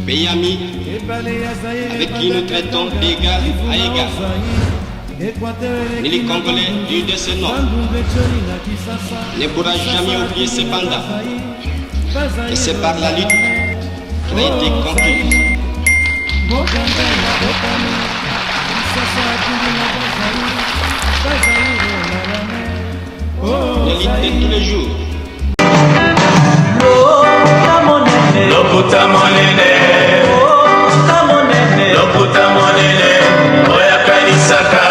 pays amis, avec qui nous traitons d'égal à égal. Ni les Congolais du de ce nom ne pourra jamais oublier cependant. Et c'est par la lutte qu'il a été conquis. La lutte de tous les jours. Lokuta monene, lokuta monene, oya kanisaka,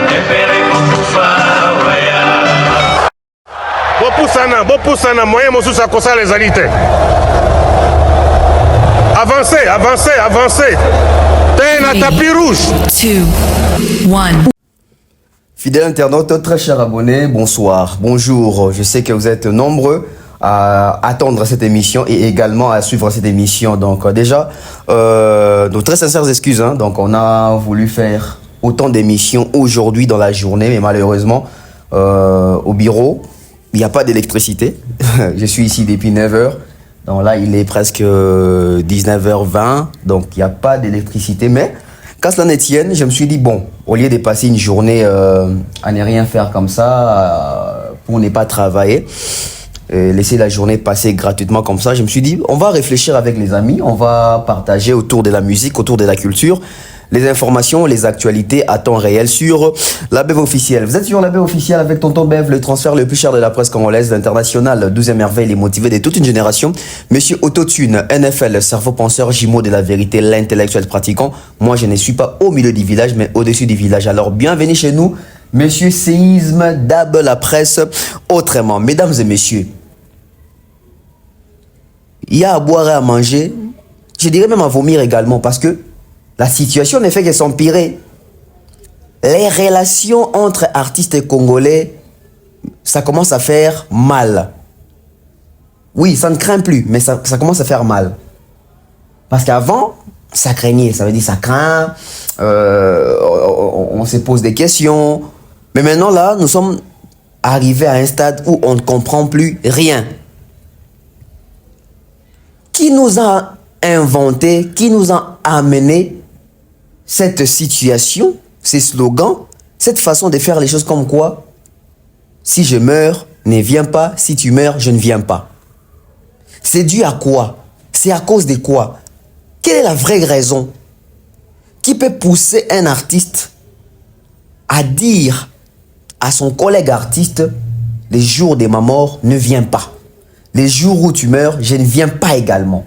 epere kokufa, oya. Bopusana, moyen mosusa kosa les alités. Avancez. T'es la tapis rouge. 2, 1. Fidèles internautes, très chers abonnés, bonsoir, bonjour. Je sais que vous êtes nombreux à attendre cette émission et également à suivre cette émission. Donc déjà, nos très sincères excuses. Donc on a voulu faire autant d'émissions aujourd'hui dans la journée, mais malheureusement, au bureau, il n'y a pas d'électricité. Je suis ici depuis 9h. Donc là, il est presque 19h20. Donc il n'y a pas d'électricité. Mais quand cela ne tienne, je me suis dit, bon, au lieu de passer une journée à ne rien faire comme ça, pour ne pas travailler, laisser la journée passer gratuitement comme ça, je me suis dit, on va réfléchir avec les amis, on va partager autour de la musique, autour de la culture, les informations, les actualités à temps réel sur la Bev officielle. Vous êtes sur la Bev officielle avec Tonton Bev, le transfert le plus cher de la presse congolaise, l'international, 12e merveille, les motivés de toute une génération. Monsieur Autotune, NFL, cerveau penseur, jumeau de la vérité, l'intellectuel pratiquant. Moi, je ne suis pas au milieu du village, mais au-dessus du village. Alors, bienvenue chez nous. Monsieur Séisme, Dab, la presse, autrement. Mesdames et messieurs, il y a à boire et à manger, je dirais même à vomir également, parce que la situation ne fait que s'empirer. Les relations entre artistes congolais, ça commence à faire mal. Oui, ça ne craint plus, mais ça commence à faire mal. Parce qu'avant, ça craignait, ça veut dire ça craint, on se pose des questions. Mais maintenant là, nous sommes arrivés à un stade où on ne comprend plus rien. Qui nous a inventé, qui nous a amené cette situation, ces slogans, cette façon de faire les choses comme quoi, si je meurs, ne viens pas, si tu meurs, je ne viens pas. C'est dû à quoi? C'est à cause de quoi? Quelle est la vraie raison qui peut pousser un artiste à dire à son collègue artiste, les jours de ma mort, ne viens pas. Les jours où tu meurs, je ne viens pas également.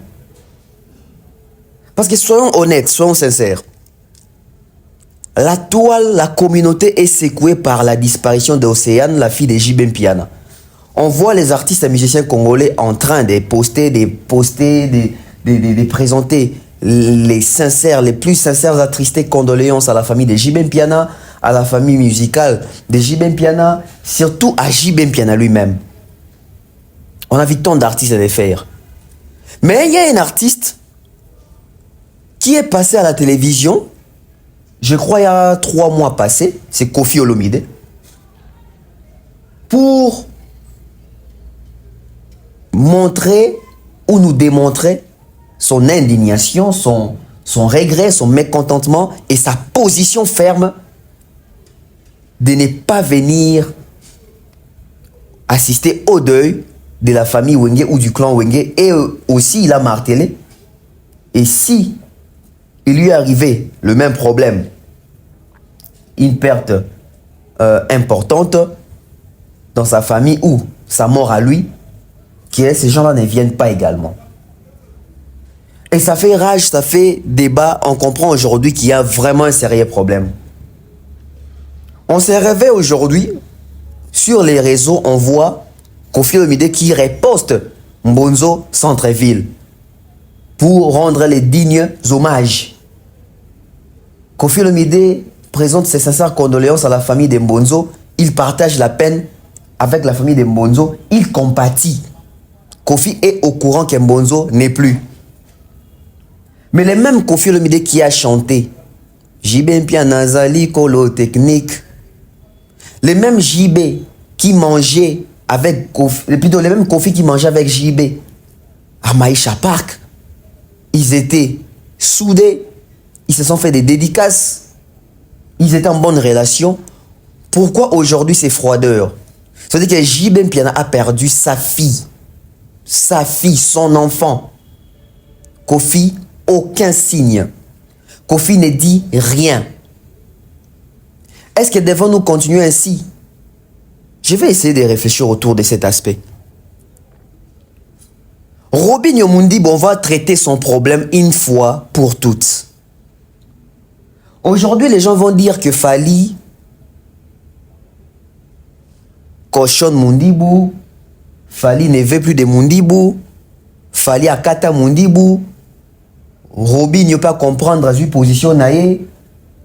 Parce que soyons honnêtes, soyons sincères. La toile, la communauté est secouée par la disparition d'Océane, la fille de JB Mpiana. On voit les artistes et musiciens congolais en train de poster, de présenter les plus sincères attristés condoléances à la famille de JB Mpiana, à la famille musicale de JB Mpiana, surtout à JB Mpiana lui-même. On a vu tant d'artistes à le faire. Mais il y a un artiste qui est passé à la télévision, je crois il y a 3 mois passés, c'est Koffi Olomide, pour montrer ou nous démontrer son indignation, son regret, son mécontentement et sa position ferme de ne pas venir assister au deuil de la famille Wenge ou du clan Wenge. Et aussi il a martelé, et si il lui est arrivé le même problème, une perte importante dans sa famille ou sa mort à lui, que ces gens-là ne viennent pas également. Et ça fait rage, ça fait débat. On comprend aujourd'hui qu'il y a vraiment un sérieux problème. On s'est réveillé aujourd'hui, sur les réseaux, on voit Koffi Olomide qui reposte Mbonzo Centreville pour rendre les dignes hommages. Koffi Olomide présente ses sincères condoléances à la famille de Mbonzo. Il partage la peine avec la famille de Mbonzo. Il compatit. Koffi est au courant que Mbonzo n'est plus. Mais le même Koffi Olomide qui a chanté JB Mpiana Zali Kolo Technique, le même JB qui mangeait avec Koffi, plutôt le même Koffi qui mangeait avec JB à Maïcha Park, ils étaient soudés, ils se sont fait des dédicaces, ils étaient en bonne relation. Pourquoi aujourd'hui c'est froideur? C'est-à-dire que JB Mpiana a perdu sa fille, son enfant. Kofi, aucun signe. Kofi ne dit rien. Est-ce que devons-nous continuer ainsi? Je vais essayer de réfléchir autour de cet aspect. Robinho Mundi, on va traiter son problème une fois pour toutes. Aujourd'hui, les gens vont dire que Fally cochonne Mundibou, Fally ne veut plus de Mundibou, Fally akata Mundibou, Robinho peut pas comprendre à sa position naïe,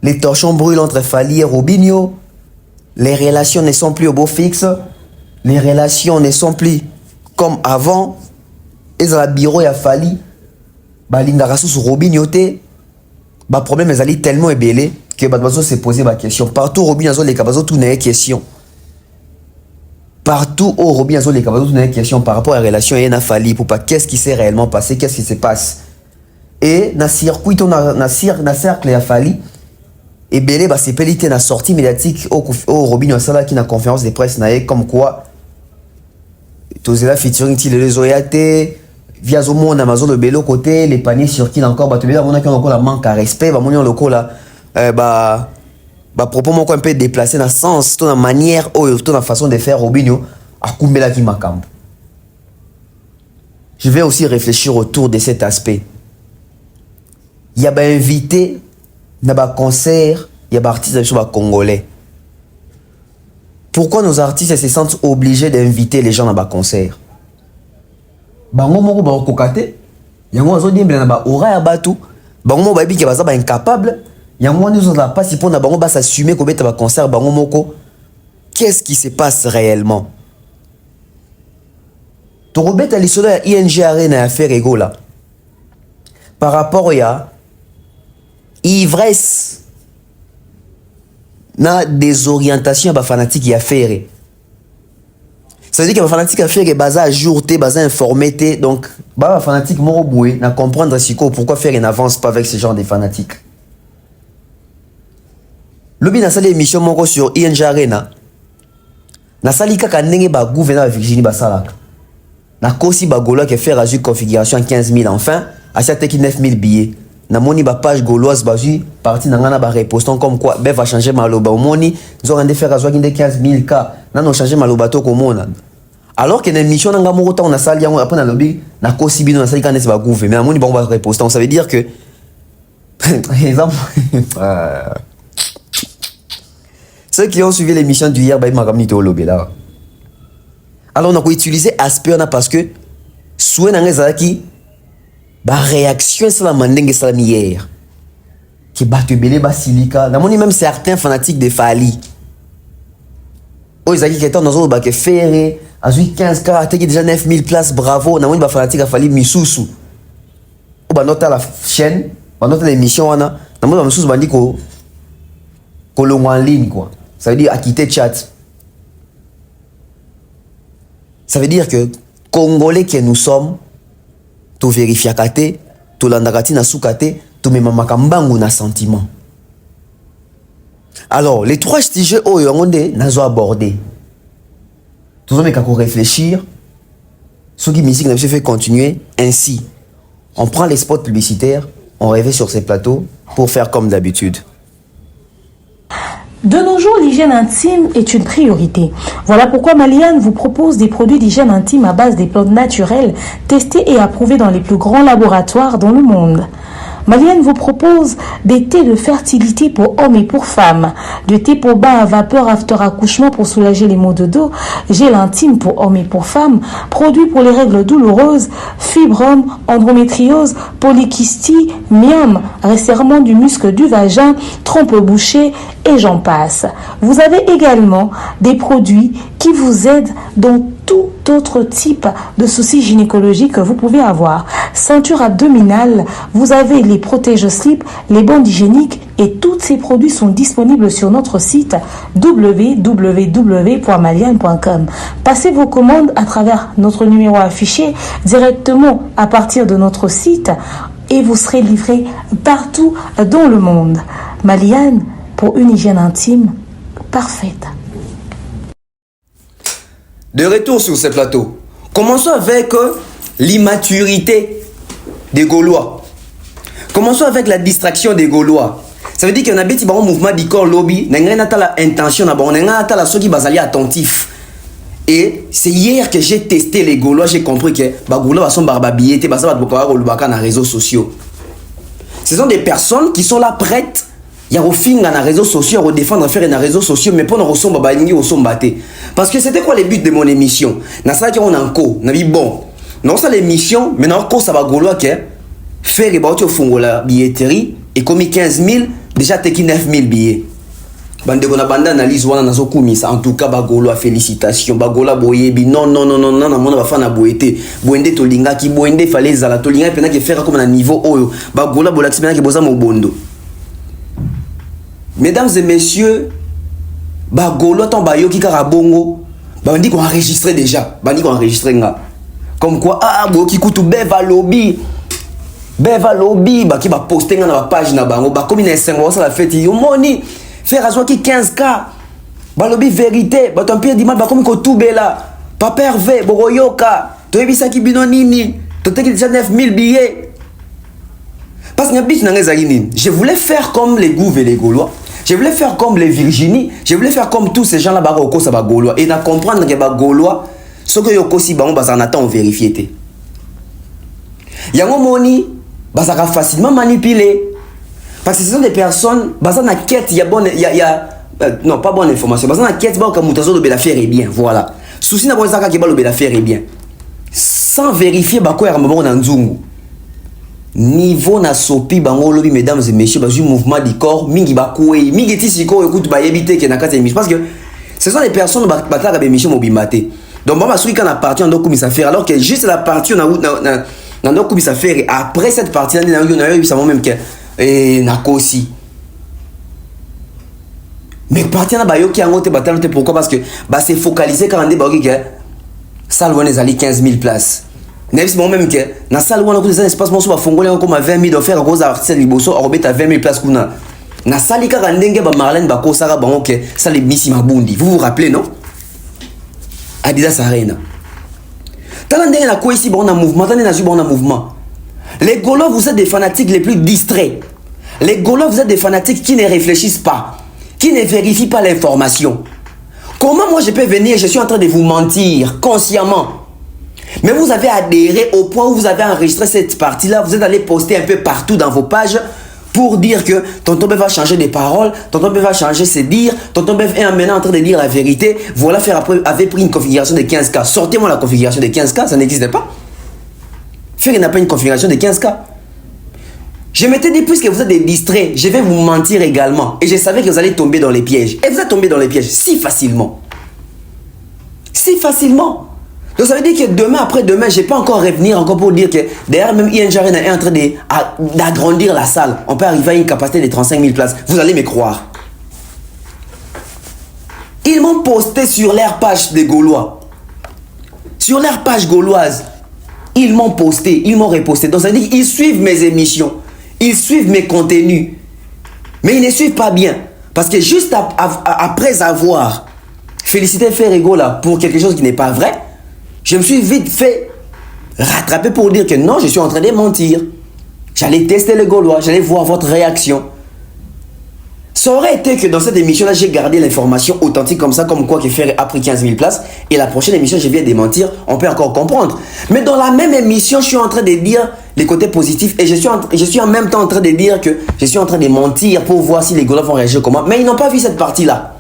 les torchons brûlent entre Fally et Robinho, les relations ne sont plus au beau fixe, les relations ne sont plus comme avant, et dans le bureau il y a Fally, balinga sous Robinho te, le problème est allé tellement ébélé que bazo se poser ma question. Partout Robinho les cabazo tout n'est question. Partout où Robinho les cabazo tout n'est question par rapport à la relation et na Fally pour pas qu'est-ce qui s'est réellement passé, qu'est-ce qui se passe. Et na circuit na cercle à Fally et belé bah c'est pelité na sortie médiatique au Robinho Sala qui na conférence de presse na comme quoi tous les featuring ti les oyate via zo mon Amazon le bello côté les paniers sur qui encore bah tu bien on a encore la manque à respect bah mon loco là bah propos mon un peu déplacé dans sens ton manière ou ton façon de faire Robinho à kumbela qui makam. Je vais aussi réfléchir autour de cet aspect. Il y a des invités dans des concerts, il y a des artistes congolais. Pourquoi nos artistes se sentent obligés d'inviter les gens dans des concerts? Bango moko ba kokate, yango azo diembela na ba ora ya batu, bango mo ba bi ke baza ba incapable, yango nous on a pas si pour na bango ba s'assumer ko beta ba concert bango moko. Qu'est-ce qui se passe réellement? To robeta lisolo ya ING Arena ya faire ego là. Par rapport à ivresse na désorientation ba fanatique ya faire. Ça veut dire que les fanatiques a fait que baza à jour té, baza informé té, donc bah fanatique moro boué na comprendre si pourquoi faire n'avance pas avec ce genre de fanatiques. Lobi na sali émission moko sur ING Arena. Na sali kaka ndenge ba gouverneur Virginie Basalaka. Na kosi ba gaulois qui fait razu configuration 15 000 enfin, à cette qui 9 000 billets. Na moni ba page gauloise bazu parti na ngana ba repostant comme quoi ben va changer maloba au moni, ils ont rendé faire razu 15 000 cas. Na no changer maloba to komona. Alors que l'émission n'a pas autant on a sali après na lobby na kosi bino na sali quand c'est ba gouver mais moni bon va repostant ça veut dire que exemple ceux qui ont suivi l'émission d'hier bah ils m'ont ramené au lobby là. Alors on a utilisé aspect parce que souhait na ngezaki ba réaction sur la mandenge sur la hier qui bat belé ba silika na moni même certains fanatiques de Fally oh ils qui étaient dans un bac ferré à 15 cas a déjà 9000 places bravo na moni ba fanatique a Fally misusu ou ba nota la chaîne ba nota l'émission wana na moni ba misusu bandi ko longo en ligne quoi ça veut dire à quitter chat. Ça veut dire que Congolais que nous sommes, tout vérifier kate, tout landakati na soukate, tout même makambangu na sentiment. Alors, les trois sujets où on a abordé. Tout le monde a réfléchir. Ce qui musique n'a fait continuer ainsi. On prend les spots publicitaires, on rêve sur ces plateaux pour faire comme d'habitude. De nos jours, l'hygiène intime est une priorité. Voilà pourquoi Maliane vous propose des produits d'hygiène intime à base des plantes naturelles testés et approuvés dans les plus grands laboratoires dans le monde. Maliane vous propose des thés de fertilité pour hommes et pour femmes, du thé pour bain à vapeur after accouchement pour soulager les maux de dos, gel intime pour hommes et pour femmes, produits pour les règles douloureuses, fibrome, endométriose, polykystie, myome, resserrement du muscle du vagin, trompe bouchée et j'en passe. Vous avez également des produits qui vous aident dans tout autre type de soucis gynécologiques que vous pouvez avoir. Ceinture abdominale, vous avez les protège-slip, les bandes hygiéniques et tous ces produits sont disponibles sur notre site www.maliane.com. Passez vos commandes à travers notre numéro affiché directement à partir de notre site et vous serez livré partout dans le monde. Maliane, pour une hygiène intime parfaite. De retour sur ce plateau, commençons avec l'immaturité des Gaulois. Commençons avec la distraction des Gaulois. Ça veut dire qu'on a un mouvement d'icor lobby, on a l'intention, on a ceux qui sont attentifs. Et c'est hier que j'ai testé les Gaulois, j'ai compris que les Gaulois sont barbabillés, ils sont dans les réseaux sociaux. Ce sont des personnes qui sont là prêtes. Il y a dans les réseaux sociaux, à défendre, à faire dans les réseaux sociaux, mais pas dans les parce que c'était quoi le but de mon émission? Dans ça, on a un co. On a dit bon, non, c'est l'émission, mais non, ça va Gaulois que faire les bateaux au la billetterie et comme 15 000, déjà t'es 9 000 billets. Bande on a bande analyse wana nazo kumisa en tout cas Gaulois félicitations Gaulois boyebi non mona ba na boyete boende to linga ki boende fallait zala to linga pena ke faire comme na niveau oyo Gaulois bolati pena ke boza mobondo. Mesdames et messieurs, Gaulois ton bayo ki karabongo, bandi qu'on enregistré déjà, bandi qu'on enregistré nga. Comme quoi bo ki kutu beva lobby ki ba poster nga na page na bango ba comme na 5 ça la fête yo moni faire à qui 15K. Balobi vérité, ton pire dimanche ba comme ko tubela. Papa Hervé, boroyoka, to ebisa ki bino nini, to te ki déjà 9000 billets. Parce que je voulais faire comme les Gouves et les Gaulois. Je voulais faire comme les Virginie. Je voulais faire comme tous ces gens là-bas au Kosa Gaulois. Et na comprendre que les Gaulois, ce que yoko si on en attend vérifié. Yango moni, ça facilement manipulé. Parce que ce sont des personnes, na quête, il y a non pas bonne information. Na quête, ba kamutazo de l'affaire est bien, voilà. Souci na bonzaka ke ba le l'affaire est bien. Sans vérifier ba ko ya mbongo na nzungu. Niveau na sopi bango lobi mesdames et messieurs ba mouvement du corps mingi ba koué mingi ti siko écoute ba yebité ke na kata émission parce que ce sont des personnes ba tala ba émission mobimate. Donc ba soki kana partie on doit commencer à faire alors que juste la partie on a doit commencer à faire et après cette partie on a eu ça même que et na kosi. Mais partie na ba yo ki angote batalo te pourquoi parce que ba c'est focalisé quand on dit ba ki que salle on est allé 15 000 places. N'est-ce pas même que dans la salle où on a des espaces pour fongoler comme à 20 000 d'offres à cause d'artistes liboso à remettre à 20 000 places qu'on a. Dans la salle qui a rendu ba Marlène ba Kosara ba ok ça les missi mabundi. Vous vous rappelez non? Adidas Arena. Tant que na quoi ici bon un mouvement, tant na bon un mouvement. Les Gaulois vous êtes des fanatiques les plus distraits. Les Gaulois vous êtes des fanatiques qui ne réfléchissent pas, qui ne vérifient pas l'information. Comment moi je peux venir, je suis en train de vous mentir consciemment? Mais vous avez adhéré au point où vous avez enregistré cette partie-là, vous êtes allé poster un peu partout dans vos pages pour dire que Tonton Bev va changer des paroles, Tonton Bev va changer ses dires, Tonton Bev est maintenant en train de dire la vérité. Voilà, faire après, avait pris une configuration de 15K. Sortez-moi la configuration de 15K, ça n'existait pas. Faire n'a pas une configuration de 15K. Je m'étais dit, puisque vous êtes des distraits, je vais vous mentir également. Et je savais que vous allez tomber dans les pièges. Et vous êtes tombé dans les pièges si facilement. Si facilement. Donc ça veut dire que demain, après-demain, je ne vais pas encore revenir encore pour dire que derrière même ING Arena est en train d'agrandir la salle. On peut arriver à une capacité de 35 000 places. Vous allez me croire. Ils m'ont posté sur leur page des Gaulois. Sur leur page gauloise. Ils m'ont posté, ils m'ont reposté. Donc ça veut dire qu'ils suivent mes émissions. Ils suivent mes contenus. Mais ils ne suivent pas bien. Parce que juste après avoir félicité Ferrego là pour quelque chose qui n'est pas vrai, je me suis vite fait rattraper pour dire que non, je suis en train de mentir. J'allais tester les Gaulois, j'allais voir votre réaction. Ça aurait été que dans cette émission-là, j'ai gardé l'information authentique comme ça, comme quoi que Ferré a pris 15 000 places. Et la prochaine émission, je viens de mentir, on peut encore comprendre. Mais dans la même émission, je suis en train de dire les côtés positifs. Et je suis en même temps en train de dire que je suis en train de mentir pour voir si les Gaulois vont réagir comment. Mais ils n'ont pas vu cette partie-là.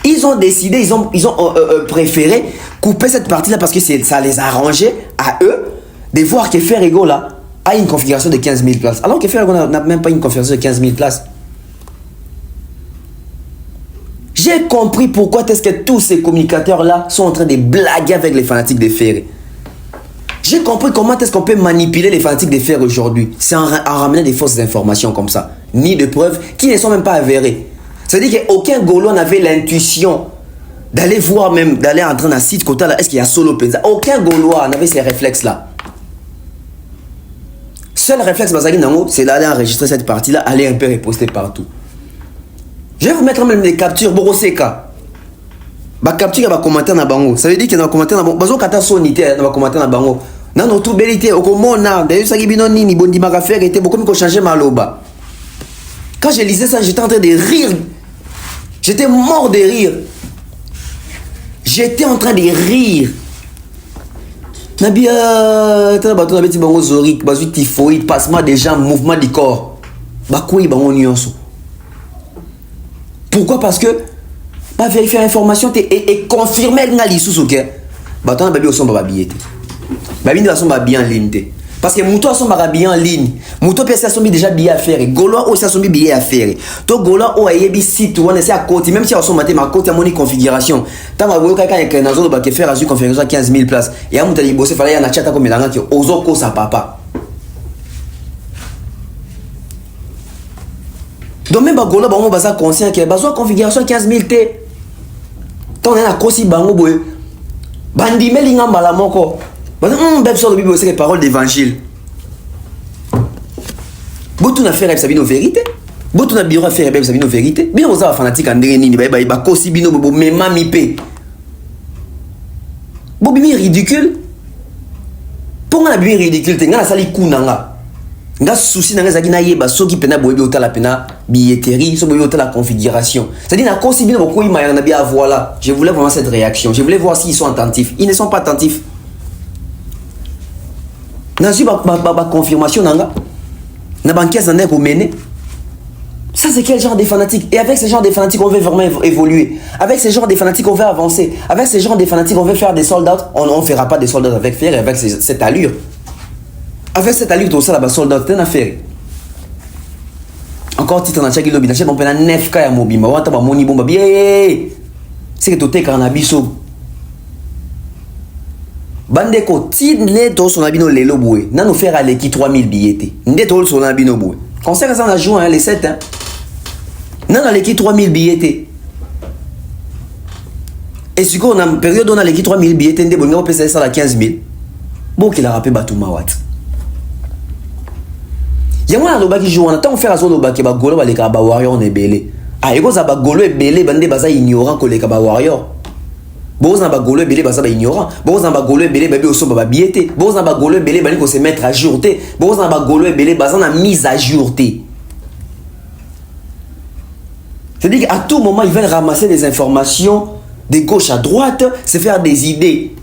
Ils ont décidé, ils ont préféré couper cette partie-là parce que ça les a arrangé à eux de voir que Ferrego là a une configuration de 15 000 places. Alors que Ferrego n'a même pas une configuration de 15 000 places. J'ai compris pourquoi est-ce que tous ces communicateurs-là sont en train de blaguer avec les fanatiques de Ferré. J'ai compris comment est-ce qu'on peut manipuler les fanatiques de Ferré aujourd'hui. C'est en ramenant des fausses informations comme ça. Ni de preuves qui ne sont même pas avérées. C'est-à-dire qu'aucun Gaulois n'avait l'intuition d'aller voir même, d'aller entrer dans un site côté là, est-ce qu'il y a Solo Penza. Aucun Gaulois n'avait ces réflexes-là. Seul réflexe, c'est d'aller enregistrer cette partie-là, aller un peu reposter partout. Je vais vous mettre même des captures, Boroseka. Bah capture va commenter na bango. Ça veut dire que dans commenter na bango, bazo kata sonité na commenter na bango. Na no tout belité au komona, d'ailleurs ça bino nini bondi maka faire était beaucoup ko changer maloba. Quand je lisais ça, j'étais en train de rire. J'étais mort de rire. J'étais en train de rire. Nabia tana bato na beti bango zorique, bazo typhoïde, passement des jambes, mouvement du corps. Ba koi bango nyonso. Pourquoi? Parce que pas vérifier l'information et confirmer ngali sous OK. Bato na babi au son ba billet. Babi na son ba bien en ligne. Parce que muto son ba bien en ligne. Muto pesa son déjà billet à faire. Golo o sa son billet à faire. To golo o ayebi site ou on essaie à côté même si on son maté ma côté à mon configuration. Tant ma boyo kaka que na zone ba ke faire à configuration 15 000 places. Et à muta li bosser fallait na chat comme melanga ki ozoko sa papa. Donc même bagolo bango baza conscient que bazo configuration 15 000 T. Tant on a kosi bango boy. Bandi melinga mbala moko. Baza beb sur le bible c'est les paroles d'évangile. Botu na faire sabino vérité. Botu na biro faire beb sabino vérité. Bien aux fanatique andré nini ba kosi bino bo mema mi pe. Bo bimi ridicule. Pour nga bimi ridicule te nga sali kunanga. Nga souci na ngazaki na yeba soki pena boyebi otala pena billetterie so boyebi otala configuration. C'est-à-dire na kosi bino boko ima na bien voilà. Je voulais voir cette réaction. Je voulais voir s'ils sont attentifs. Ils ne sont pas attentifs. Na su ba confirmation nanga. Na banquier en est mené. Ça c'est quel genre de fanatique? Et avec ce genre de fanatiques on veut vraiment évoluer. Avec ce genre de fanatiques on veut avancer. Avec ce genre de fanatiques on veut faire des soldats. On ne fera pas des soldats avec fer et avec cette allure. Avec cette allure tout ça là-bas soldat c'est une affaire. Encore titre na chaki lobi na chef on peut na 9k ya mobimba wata ba moni bomba bien. C'est que tout est canabiso. Bande ko tidne to son abino lelo boué. Na nous faire aller qui 3000 billets. Ndé to son abino boué. Conseil ça na juin les 7 hein. Na na l'équipe 3000 billets. Et si qu'on a une période on a l'équipe 3000 billets ndé bon on peut ça la 15 000. Bon qu'il a rappelé Batou Mawat. Yamona loba qui joue on attend faire azo loba ki ba golo ba leka ba warrior on est belé. Ah ego za ba golo e belé bande baza ignorant ko leka ba warrior. Boza ba golo e belé baza ba ignorant. Boza ba golo e belé babi oso ba biété. Boza ba golo e belé bali ko se mettre à jour té. Boza ba golo e belé baza na mise à jour té. C'est-à-dire qu'à tout moment ils veulent ramasser des informations de gauche à droite, se faire des idées.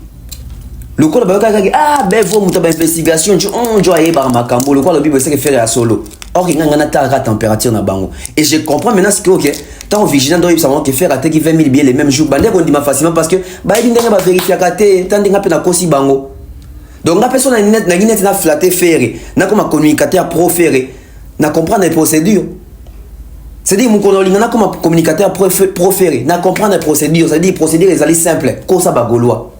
Le quoi ah ben vous monter investigation on doit aller par makambo le quoi le bible c'est que faire à solo or il y a une température na bango et je comprends maintenant ce que OK tant vigilant doit savoir que faire attaquer 20 000 billets les mêmes jours bandé on dit facilement parce que bah il ndenge ba vérifier katé tant ndenge pe na kosi bango donc la personne na net na flatter faire na comme communicateur pro faire na comprendre les procédures. C'est-à-dire mon collègue na comme communicateur pro faire na comprendre les procédures, c'est-à-dire procédures les aller simple ko ça ba gaulois.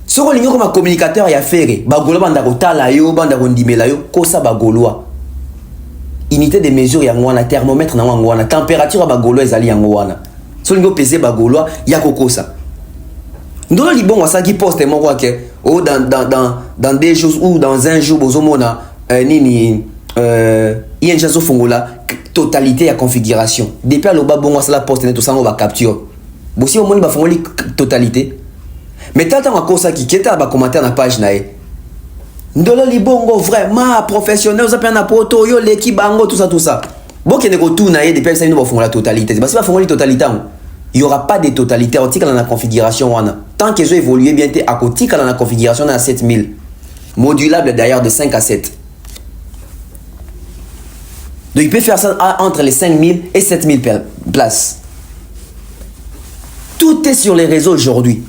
Si on est comme communicateur, il y a fait bagolo banda kotala yo banda kondimela yo kosa bagoloa. Unité de mesure ya ngwana thermomètre na ngwana température bagolo ezali ya ngwana. So lingo peser bagoloa ya kokosa. Ndolo libongo ça qui poste mon quoi que oh dans des jours ou dans un jour bozomona nini yenja zo fongola totalité ya configuration. Depuis le babongo ça la poste tout ça on va capture. Bo si on moni ba fongoli totalité. Mais tant que ça qui est à commenter dans la page nae. Ndolo libongo vraiment professionnel, vous avez un poto yo l'équipe bango tout ça. Bon qui ne go tout nae depuis ça nous va faire la totalité. Parce que va faire la totalité. Il y aura pas de totalité on tika dans la configuration wana. Tant que je évoluer bien té à côté dans la configuration à 7000. Modulable d'ailleurs de 5 à 7. Donc il peut faire ça entre les 5000 et 7000 places. Tout est sur les réseaux aujourd'hui.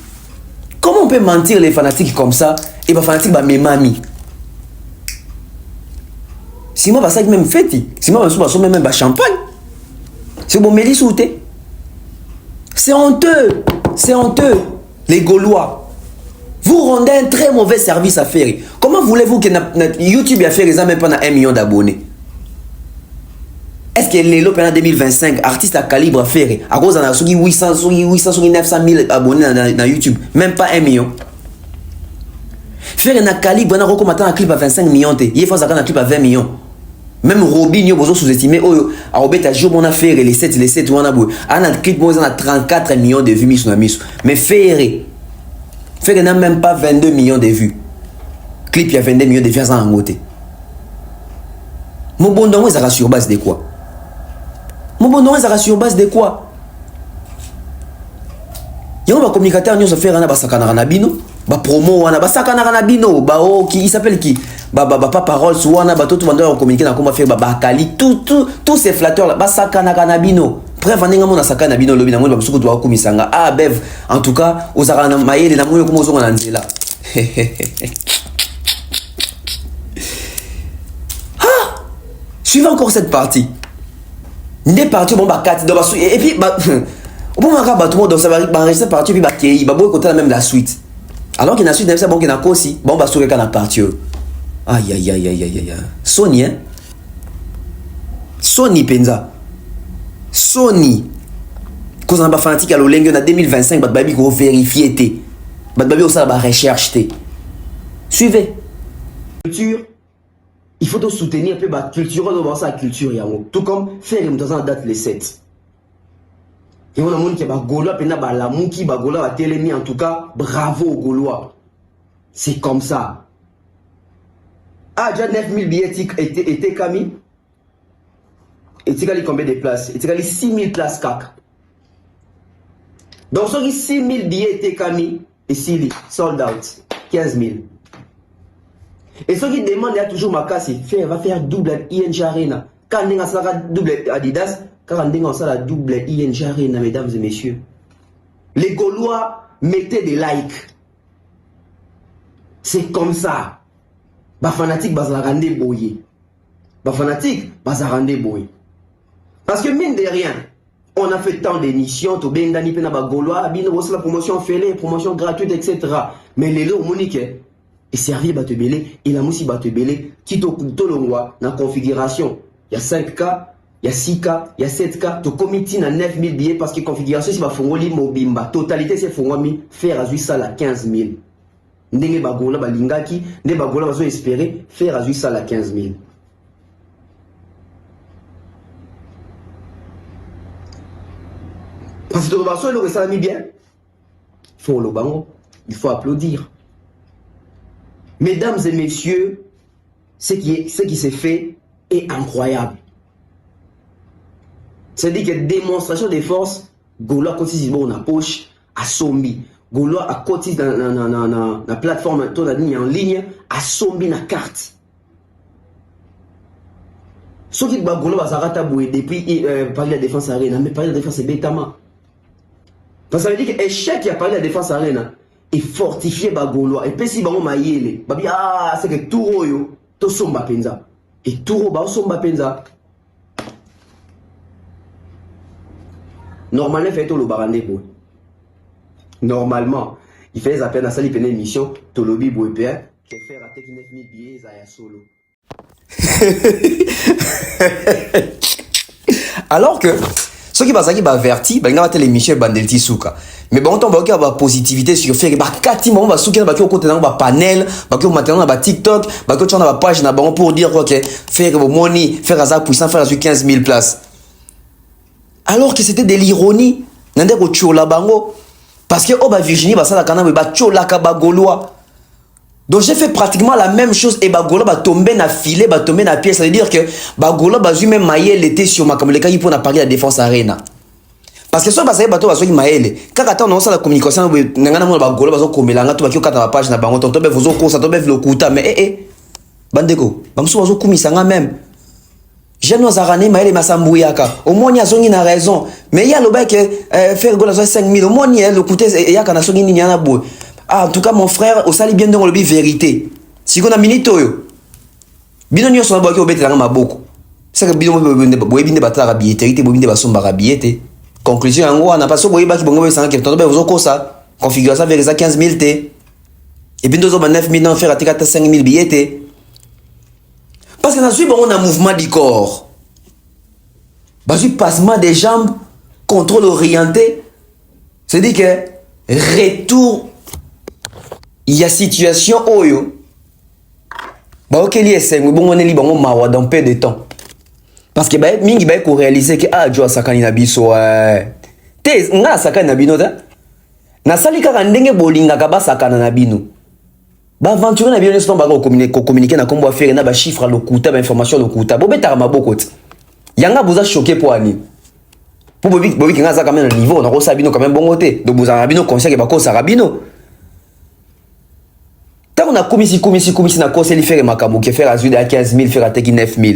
Comment on peut mentir les fanatiques comme ça et les fanatiques bah mes mamies. Si moi bah ça même fêti, si moi bah même bah champagne. C'est bon mélis ou t'es. C'est honteux, les Gaulois. Vous rendez un très mauvais service à faire. Comment voulez-vous que YouTube a fait les même pas 1 million d'abonnés? Est-ce que les pendant 2025 artistes à calibre à faire à cause de 800 900 000 abonnés dans YouTube, même pas 1 million. Faire un calibre, on a un clip à 25 millions, il faut un clip à 20 millions. Même Robin, vous sous-estimé, à Robert, on a fait les 7, on a un clip, on a 34 millions de vues, mais faire n'a même pas 22 millions de vues. Clip, il y a 22 millions de vues en côté. Mon bon don, ça sur base de quoi? Mon bon don, ça sur base de quoi? Il y a un communicateur qui fait un basakanarabino, ba promo wana basakanarabino, ba oh qui il s'appelle qui? Ba parole wana ba tout vendeur communiquer dans comment faire ba kali tous ces flatteurs là basakanarabino. Bref, on a sakanabino lobi na mo ba suku to akumisanga. Ah bev, en tout cas, ozara na mayele na mo ko mozo na nzela. Ah! Suivez encore cette partie. Des parties bon ba 4 et puis ba au moment où tout le monde ça va rester parti puis il va côté même la suite. Alors qu'il y a la suite ça bon qu'il y a aussi bon bah sur le canal parti. Aïe. Sony hein. Sony penza. Sony. Cause on va fanatique à l'oleng en 2025 bat baby ko vérifier té. Bat baby au ça ba recherche té. Suivez. Culture. Il faut soutenir un peu la culture dans sa culture tout comme faire une date les 7. Et on a monde qui est Gaulois, puis on a la mouki, Gaulois, télémi en tout cas, bravo aux Gaulois. C'est comme ça. Ah, déjà 9000 billets étaient camis. Et tu as combien de places? Et tu as 6000 places CAC. Donc, sur 6000 billets étaient camis, et si sold out, 15 000. Et ceux qui demandent, il y a toujours ma casse, va faire double ING Arena. Quand on a double Adidas, car on a la double ING Arena, mesdames et messieurs. Les Gaulois mettaient des likes. C'est comme ça. Les fanatiques, ils ont rendu boyé. Les fanatiques, ils ont rendu boyé. Parce que mine de rien, on a fait tant d'émissions, tout bien d'ani pena Gaulois, bien la promotion fêlée, promotion gratuite, etc. Mais les lots, Monique, et servi à te belé, et la moussi va te belé, qui te longwa, dans la configuration. Il y a 5K. Il y a 6K, il y a 4K, tu committee à 9000 billets parce que la configuration, si tu fais mobimba, totalité, c'est faire à ça à 15 000. Ndenge bagola balingaki, ndenge bagola bazo espérer faire à ça à 15 000. Parce que le reste ça mis bien. Il faut applaudir. Mesdames et messieurs, ce qui s'est fait est incroyable. C'est-à-dire que démonstration de force, Gaulois cotise dans la poche, à Sombi. Gaulois a cotise dans la plateforme en ligne, à Sombi na carte. Ce qui est Gaulois va s'arrêter depuis parler de la défense arena, mais parler de la défense c'est bêtement. Parce que ça veut dire que l'échec qui a parlé de la défense arena est fortifié par Gaulois. Et puis si on m'a yélé, c'est que tout royo, tout somba penza. Et tout royo, somba penza. Normalement, il fait tout le barandé pour. Normalement, il fait à peine à ça, il fait une émission, tout le bibou et père, qui fait rater 9000 billets, ça y a solo. Alors que, ce qui va avertir, il y a l'émission Bandelti Souka. Mais bon, on va avoir positivité sur le fait que, on va souker, on va panel, on va TikTok, on va page, pour dire, ok, faire vos money, faire à ça puissant, faire à 15 000 places. Alors que c'était de l'ironie. Parce que Virginie, donc j'ai fait pratiquement la même chose et Gaulois va tomber na filet, va tomber na pièce. Ça veut dire que Gaulois va même mailler l'été sur ma caméra pour na parler de la défense arena. Parce que soit basaye bato baso maele. Quand attend on la communication, nangana mo Gaulois baso komelanga to bakio kata page na bango tonto be vozo ko sa to be lokuta mais bandeko, bamso baso kumisanga même. J'ai nous arrané maël et Massambouyaka. Au moins, il y a une raison. Mais il y a le bac faire gola 5 000. Au moins, il y a le côté il y a qu'un assogi n'y en a beau. Ah, en tout cas, mon frère, au sali bien dans le bi vérité. Si on a minito yo. Bino nyo so ba ko bete nga maboko. C'est que bino boye binde batara billetterie te binde basomba billetté. Conclusion en gros, on a pas so boye ba ki bongo 100 que ton be vous ko ça. Configuration avec ça 15 000 t. Et bindo zo 9 000 non faire à 5 000 billets. Parce que dans on a un mouvement du corps. Passement des jambes, contrôle orienté. C'est-à-dire que retour il y a situation oyo ba okeli esengo bongo neli bango mawa dans peu de temps parce que ba mingi ba ko réaliser que ah jo sakani na biso te nga sakani na bino ta na sali kaka ndenge bolinga ka ba sakana na bino ba aventure na bino so ba ko communiquer na kombo affaire na ba chiffre lokuta ba information lokuta bo betaka maboko ti yanga boza choqué pour ani pour bobi kinga za quand même le niveau na ko sabino quand même bongo te do boza na bino conseil ke ba ko sarabino. Tant on a commis na conseil faire makambo qui faire azui de 15 000 faire ateki 9 000.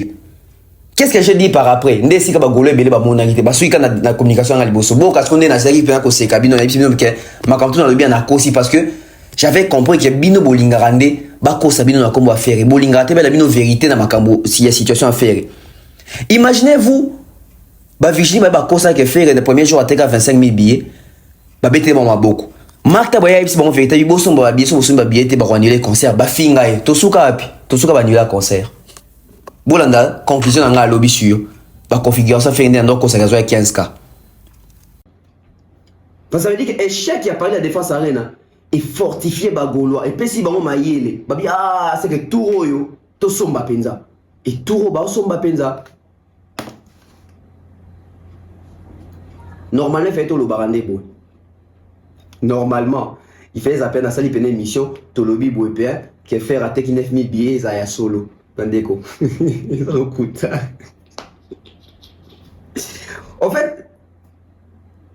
Qu'est-ce que je dis par après? Ndesi ka ba golo belé ba monarité ba suika na communication na liboso bon parce qu'on est na série pe ko se kabino na bino ke makambo na le bien na kosi parce que j'avais compris que bino bolinga rande ba ko sabino na kombo affaire bolinga te la bino vérité na makambo si ya situation affaire. Imaginez-vous ba vigili ba ko ça que faire le premier jour ateka 25 000 billets ba bete ba maboko. Mark ta boya ibisi bon vérité biboso ba biso ba billet te ba annuler concert ba finga e tosuka api tosuka ba annuler concert. Bolanda conclusion nga lobby sur ba configuration fait ndoko ça gazo 15K. Parce que ça veut dire que échec qui a parlé de la défense arena et fortifier ba gaulois et pesi bango mayele ba bi ah c'est que touro yo to somba penza et touro ba somba penza normalement fait to lo barande boy. Normalement, il fait appels à salir une émission, to lobby boépéa, qui fait rater 9 000 billets à solo. Bandeko. En fait,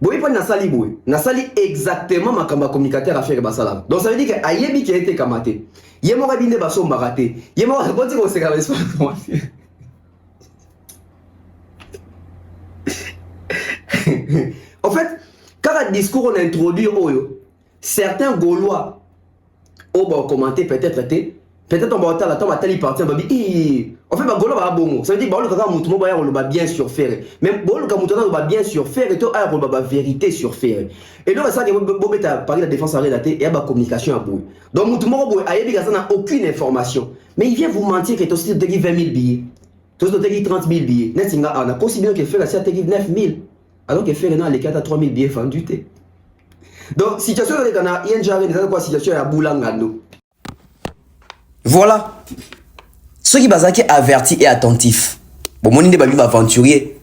boy pas na sali boy. Na sali exactement ma communicateur à faire basala. Donc ça veut dire que ayebi qui a été kamaté. Yemo rabine baso maraté. Yemo bon dire qu'on s'est gravé sur en fait, quand le discours on introduit certains Gaulois ont commenté peut-être on va attendre la telle partie on va dire en fait Gaulois va bon ça veut dire que quand mutumo va bien surfer même bon quand mutumo va bien surfer et tout on va vérité surfer et donc ça que bobeta parler de la défense arrêtée et la communication à bout donc mutumo ayebi ça n'a aucune information mais il vient vous mentir que tu as 20 000 billets tu as 30 000 billets netinga on a considéré que faire ça 9 000 alors que faire les 4 à 3 000 billets vendus. Donc, situation avec un INJR, quoi situation à Boulangando. Voilà. Ceux qui sont avertis et attentifs. Bon, mon idée est aventurier.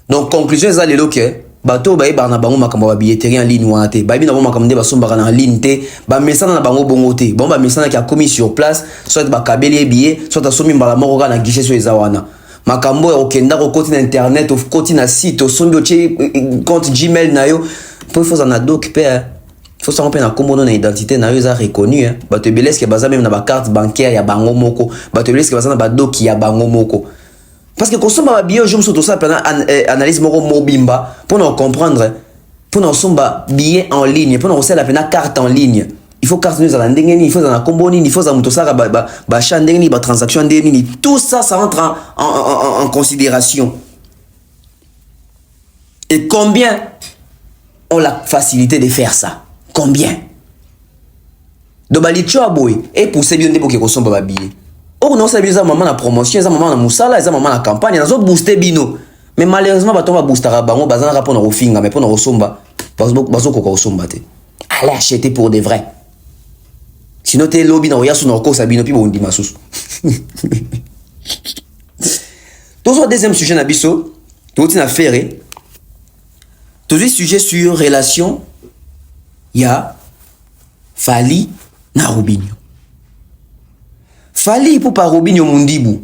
Donc, conclusion, c'est que bateau ba ba na bango makambo ba billetterie en ligne wana te ba bi na bango makambo ba somba na ligne te ba mesana na bango bongo te bon ba mesana qui a commis sur place soit ba kabeli billet soit ta somi mbala moko na guichet sur ezawana makambo okenda ko koti na internet of koti na site osombi oche compte Gmail na yo pour faut en adoc pe faut ça on na kombo na identité na yo za reconnu ba te beles ke baza même na ba carte bancaire ya bango moko ba te beles ke baza na ba doc ya bango moko parce que consommer ba billet je me surtout ça pendant analyse moko mobimba pour nous comprendre pour nous somba billet en ligne pour nous aussi la peine carte en ligne il faut carte nous à l'endengeni il faut dans la combo il faut dans mutosara ba chandengeni ba transaction ndengeni tout ça ça rentre en considération et combien ont la facilité de faire ça combien donc balicho aboy et pour ces bien pour que consommer ba billet oh non ça bien maman la promotion ça maman la musala ça maman la campagne ça booster bino mais malheureusement bato ba booster bango bazana rapport na rofinga mais pour na rosomba bazo ko rosomba te allez acheter pour de vrai sinon t'es lobby na oya suna ko sabino pi bondi masusu toujours deuxième sujet na biso tout na faire toujours sujet sur relation ya Fally na Robinho. Fally pour pas Robinho Mundibu.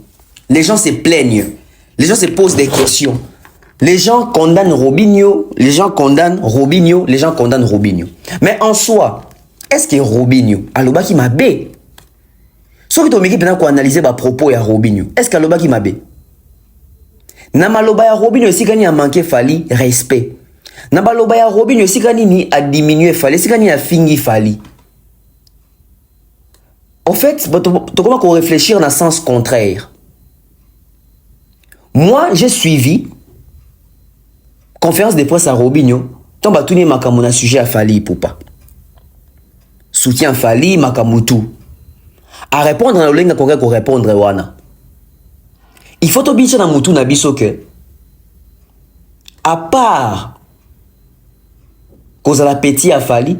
Les gens se plaignent. Les gens se posent des questions. Les gens condamnent Robinho. Les gens condamnent Robinho. Les gens condamnent Robinho. Mais en soi, est-ce que Robinho aloba ki mabe? Soki to meki pena ko analyser ba propos ya Robinho. Est-ce que aloba ki mabe? Na maloba ya Robinho esikani a manqué Fally respect. Na maloba ya Robinho esikani ni a diminuer Fally, esikani a fingi Fally. En fait, tu commences à réfléchir dans le sens contraire. Moi, j'ai suivi conférence de presse à Robinho. Tant que tu as sujet à Fally Poupa. Soutien Fally, Makamutu. À répondre à l'olenga correct pour répondre wana. Il faut obéir dans Moutou Nabiso que à part cause à l'appétit à Fally,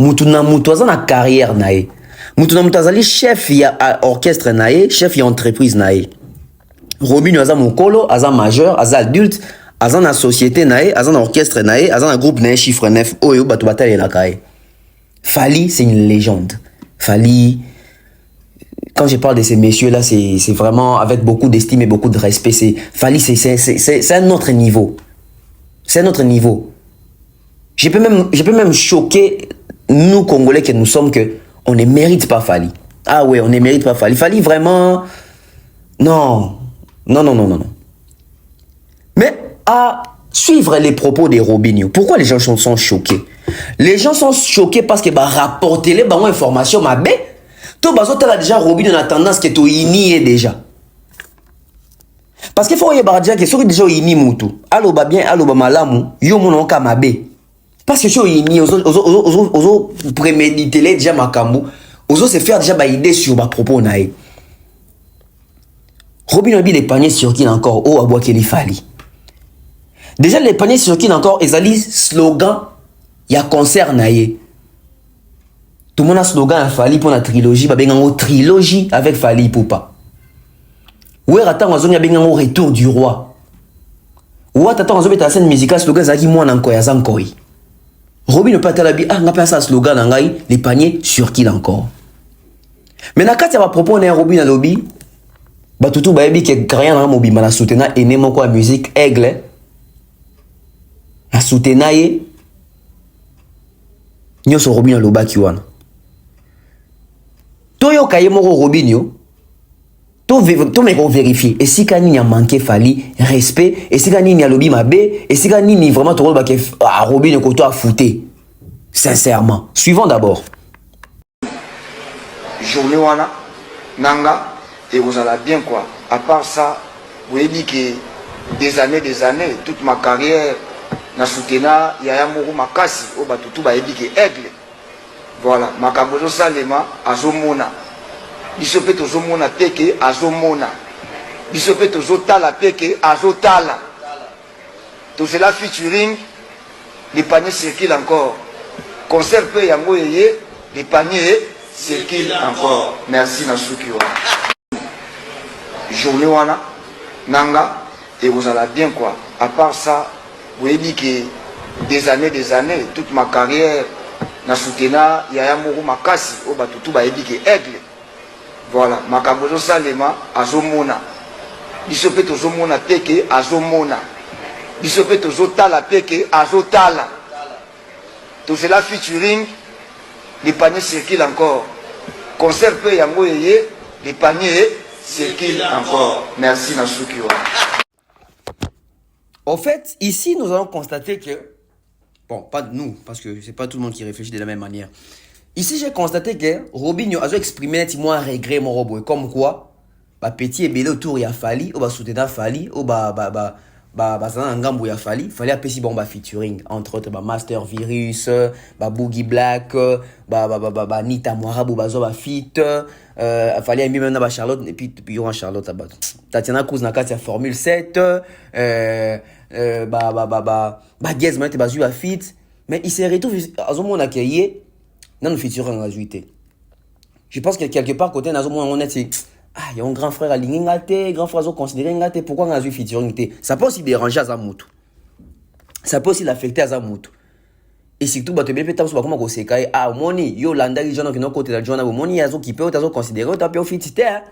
mutu na mutu aza na carrière na ye. Mutu na mutu azali chef ya orchestre na ye, chef ya entreprise na ye. Robinho aza mokolo, aza majeur, aza adulte, aza na société na ye, aza na orchestre na ye, aza na groupe na ye chiffre 9 oyo bato batalelaka ye. Fally, c'est une légende. Fally, quand je parle de ces messieurs-là, c'est vraiment avec beaucoup d'estime et beaucoup de respect. Fally, c'est un autre niveau. C'est un autre niveau. Je peux même choquer nous, Congolais, que nous sommes, que on ne mérite pas Fally. Ah ouais, on ne mérite pas Fally. Fally, vraiment... Non. Non. Mais à suivre les propos de Robinho, pourquoi les gens sont choqués? Les gens sont choqués parce que rapporter les informations ma bé. Tout bazo tala déjà Robinho a tendance que tu inie déjà. Parce qu'il faut y dire que ceux déjà ini mutu. Allo ba bien, allo ba malamu, yo mon ka ma bé. Parce que ceux ini ozo préméditer déjà makambu, ozo se faire déjà ba idée sur ba propos nae. Robinho a bien les paniers sur qui encore oh aboua Kelly Fally. Déjà les paniers sur qui encore ezali slogan ya concert na ye. Tout le monde a slogan à Fally pour la trilogie, bah bengango trilogie avec Fally Ipupa. Ouais, attends, on a bengango retour du roi. Ouais, attends, on a la scène musicale slogan zaki moi nanko ya zankoi. Robinho pas talabi ah ngapa ça slogan nangai les paniers sur qui encore. Mais na kati ya propos na Robinho lobby, bah tout ba yebi ke rien na mobi mala soutenir ene moko a musique aigle. A soutenir ye nyonso Robinho lobaki wana. Toyo kaye moko Robinho, to meko vérifier. Et si kanini a manqué Fally respect, et si kanini a lobby mabe, et si kanini vraiment to ba ke Robinho ko to a fouté. Sincèrement. Suivons d'abord. Journée wana nanga et vous allez bien quoi. À part ça, vous avez dit que des années, toute ma carrière na soutena yaya moko makasi o batutu ba yebi ke aigle. Voilà, makambo salema azomona. Biso pe tozomona teke azomona. Biso pe tozotala teke azotala. Tout cela featuring les paniers circulent encore. Concert pe yango yeye, les paniers circulent encore. Merci Nasuki. Journée wana nanga et vous allez bien quoi. À part ça, vous avez dit que des années, toute ma carrière na soutena yaya moko makasi o batutu ba yebi ke aigle. Voilà, makambo salema azomona. Biso pe tozomona teke azomona. Biso pe tozotala teke azotala. Tout cela featuring les paniers circulent encore. Concert pe yango yeye, les paniers circulent encore. Merci Nasuki. En fait, ici, nous allons constater que... Bon, pas nous, parce que c'est pas tout le monde qui réfléchit de la même manière. Ici, j'ai constaté que Robinho a exprimé un regret, mon robot. Comme quoi, petit et belé autour, il y a Fally, ou soutenir Fally, ou il fallait appeler bon featuring entre autres Master Virus, Boogie Black, Nita Moirabou bazo fit, fallait aimer maintenant Charlotte et puis il y aura Charlotte Tatiana Cruz na Katia Formule 7, Gez maintenant bazu a fit, mais il s'est retrouvé à ce moment accueilli dans le featuring gratuité. Je pense que quelque part côté dans ce moment on est ah, il y a un grand frère à l'ingate, grand frère à considérer ngate, pourquoi on a vu featuring? Ça peut aussi déranger à Zamutu. Ça peut aussi l'affecter à Zamutu. Et surtout, bah, tu peux peut-être comment on s'est caillé. Ah, moni, yo, landa, les gens qui n'ont côté de la journée, moni, ils ont qui peut être considéré, tu as pu faire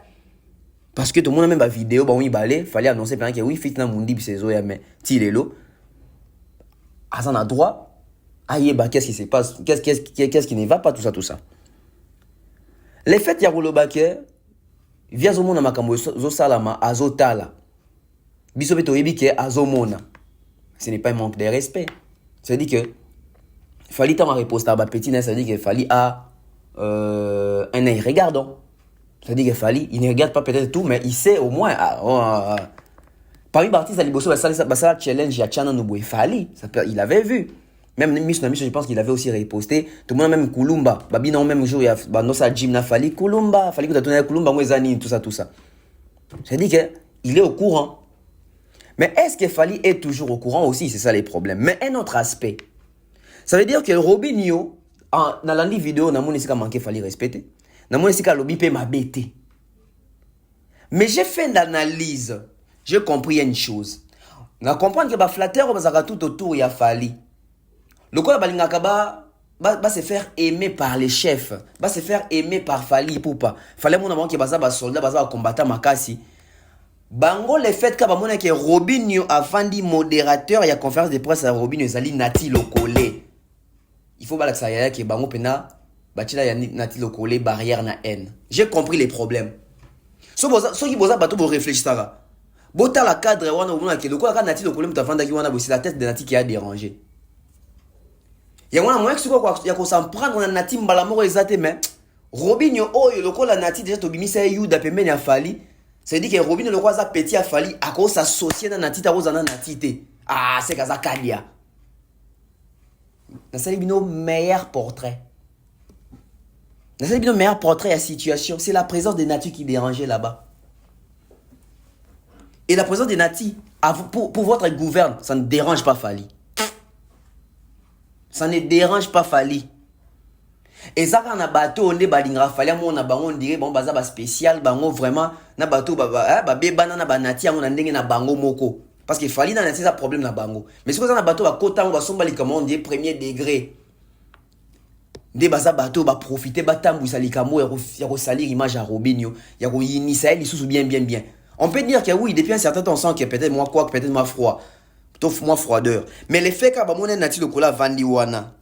parce que tout le monde a même ma vidéo, bah, oui, balé, fallait annoncer pendant que oui, fit na mundi, puis c'est zoé, mais, tilelo. Ah, ça, on a droit. Ah, bah, qu'est-ce qui se passe? Qu'est-ce qui ne va pas, tout ça? Les faits, il y a rouleau baquet. Via zomona makambo zo salama azotala. Biso beto yebike azomona. Ce n'est pas un manque de respect. Ça veut dire que Fally t'a réponse à petit, ça veut dire que Fally a un œil regardant. Ça veut dire que Fally il ne regarde pas peut-être tout mais il sait au moins parmi les artistes à Liboso ça challenge ya Chana Nubwe Fally, il avait vu. Même Miss je pense qu'il avait aussi reposté. Tout le monde même Kulumba. Babi non même jour il y a dans sa gym na Fally Kulumba. Fally que tu tourné Kulumba moi zani tout ça. Ça dit que il est au courant. Mais est-ce que Fally est toujours au courant aussi? C'est ça les problèmes. Mais un autre aspect. Ça veut dire que Robinho Dans la vidéo, na moni sika manqué fallait respecter. Na moni sika lobby pe ma bête. Mais j'ai fait une analyse. J'ai compris une chose. Na comprendre que ba flatteur bazaka tout autour ya fali. Le quoi balingaka ba se faire aimer par les chefs, va se faire aimer par Fali Ipupa. Fallait mon avant que ba soldat ba combattant makasi. Bango le fait que ba mona que Robinho afandi modérateur ya conférence de presse à Robinho ezali Nati Lokole. Il faut balak ça ya que bango pena batila ya Nati Lokole barrière na haine. J'ai compris les problèmes. So qui boza bato bo réfléchir ça. Bota la cadre wana mona que le quoi Nati Lokole mutafanda ki wana bo c'est la tête de Nati qui a dérangé. Ya mwana mwenye siko ya ko s'en prendre na Nati mbala moko ezate mais Robinho oyo lokola Nati déjà tobimisa yuda pembeni ya Fali. C'est dit que Robinho le quoi ça petit à Fali à cause s'associer na Nati ta rozana Nati te. Ah c'est kaza kalia. Na sali bino meilleur portrait. Na sali bino meilleur portrait à situation, c'est la présence de Nati qui dérangeait là-bas. Et la présence de Nati pour votre gouverne, ça ne dérange pas Fali. Ça ne dérange pas Fali. Et ça quand on a bateau on est balingra Fali on a bango on dirait bon baza ba spécial bango vraiment na bateau ba beba na ba Nati on a ndenge na bango moko parce que Fali na Nati ça problème na bango mais si vous na bateau ba kota on va sombali comme on dit premier degré de baza bateau ba profiter ba tambu salikamo ya ko salir image à Robinho ya ko inisa il sous bien on peut dire que oui depuis un certain temps on sent que peut-être moi quoi peut-être moi froid sauf moi froideur mais le fait que ba mona Nati Lokola vandi wana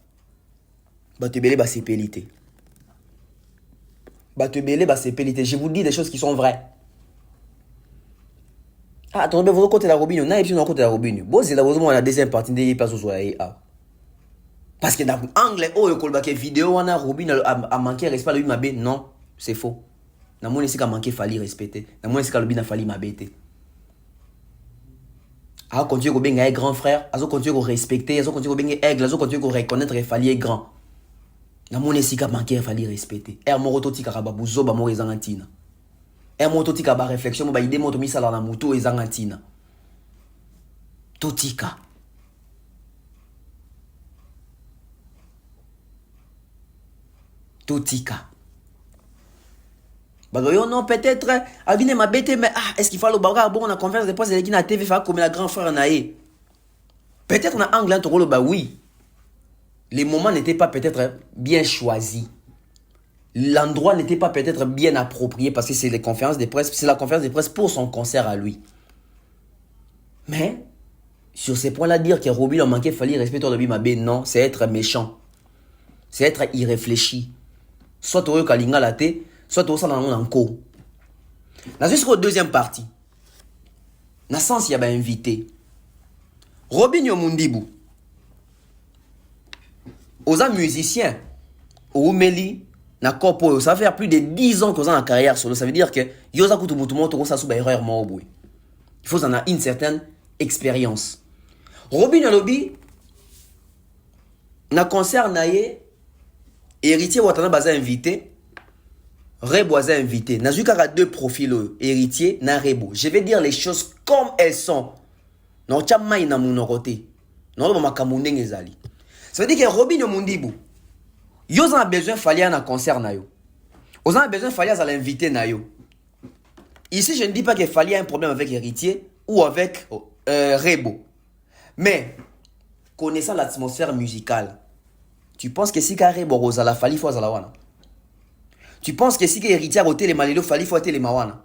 batebele ba sépélité je vous dis des choses qui sont vraies. Ah attendez vous côté la Robinho na et puis côté la Robinho bon c'est là vous on la deuxième partie de pas sur parce que dans anglais oh kolba que vidéo wana Robinho a manqué respect lui mabe non c'est faux na mona sika manqué Fali respecter na mona sika Robinho Fali mabete. A continuer ko benga grand frère, azo continuer ko respecter, azo continuer ko benga aigle, azo continuer ko reconnaître Fali est grand. Na mona sika manqué Fali respecter. Moro tika kababu zoba mo ezangatina. Moto tika ba réflexion mo ba idée mo to misala na muto ezangatina. Totika. Bah non peut-être Avine m'a bête mais est-ce qu'il faut le bagarre bon on a confiance de presse qui na TV fa comme la grand frère naé. Peut-être na anglais to bah oui. Les moments n'étaient pas peut-être bien choisis. L'endroit n'était pas peut-être bien approprié parce que c'est les conférences de presse, c'est la conférence de presse pour son concert à lui. Mais sur ces points-là dire que Robinho a manqué Fali respecter le Bimabé non, c'est être méchant. C'est être irréfléchi. Soit tu kalinga la té soit tu as un co. Jusqu'au deuxième partie. Na sens il y a invité. Robinho Mundibu. Aux musiciens. Au Meli. Na corpo. Ça fait plus de 10 ans qu'on a en carrière solo. Ça veut dire que yosa kutu mutumo to ça sous erreur mo boy. Il faut en a une certaine expérience. Robinho Lobi. Na concert naie. Héritier Watana baza invité. Rebo a invité. Nazuka a deux profils, héritier na Rebo. Je vais dire les choses comme elles sont. Non, tchama ina munorote. Non, ma kamuneng ezali. Ça veut dire que Robinho Mundibu. Yo a besoin Fali na concert na yo. Vous avez besoin Fali à l'inviter na yo. Ici, je ne dis pas que Fali a un problème avec héritier ou avec Rebo. Mais connaissant l'atmosphère musicale, tu penses que si Rebo Rosala Fali faut wana. Tu penses que si héritier a roté les malélo, Fali faut les mawana.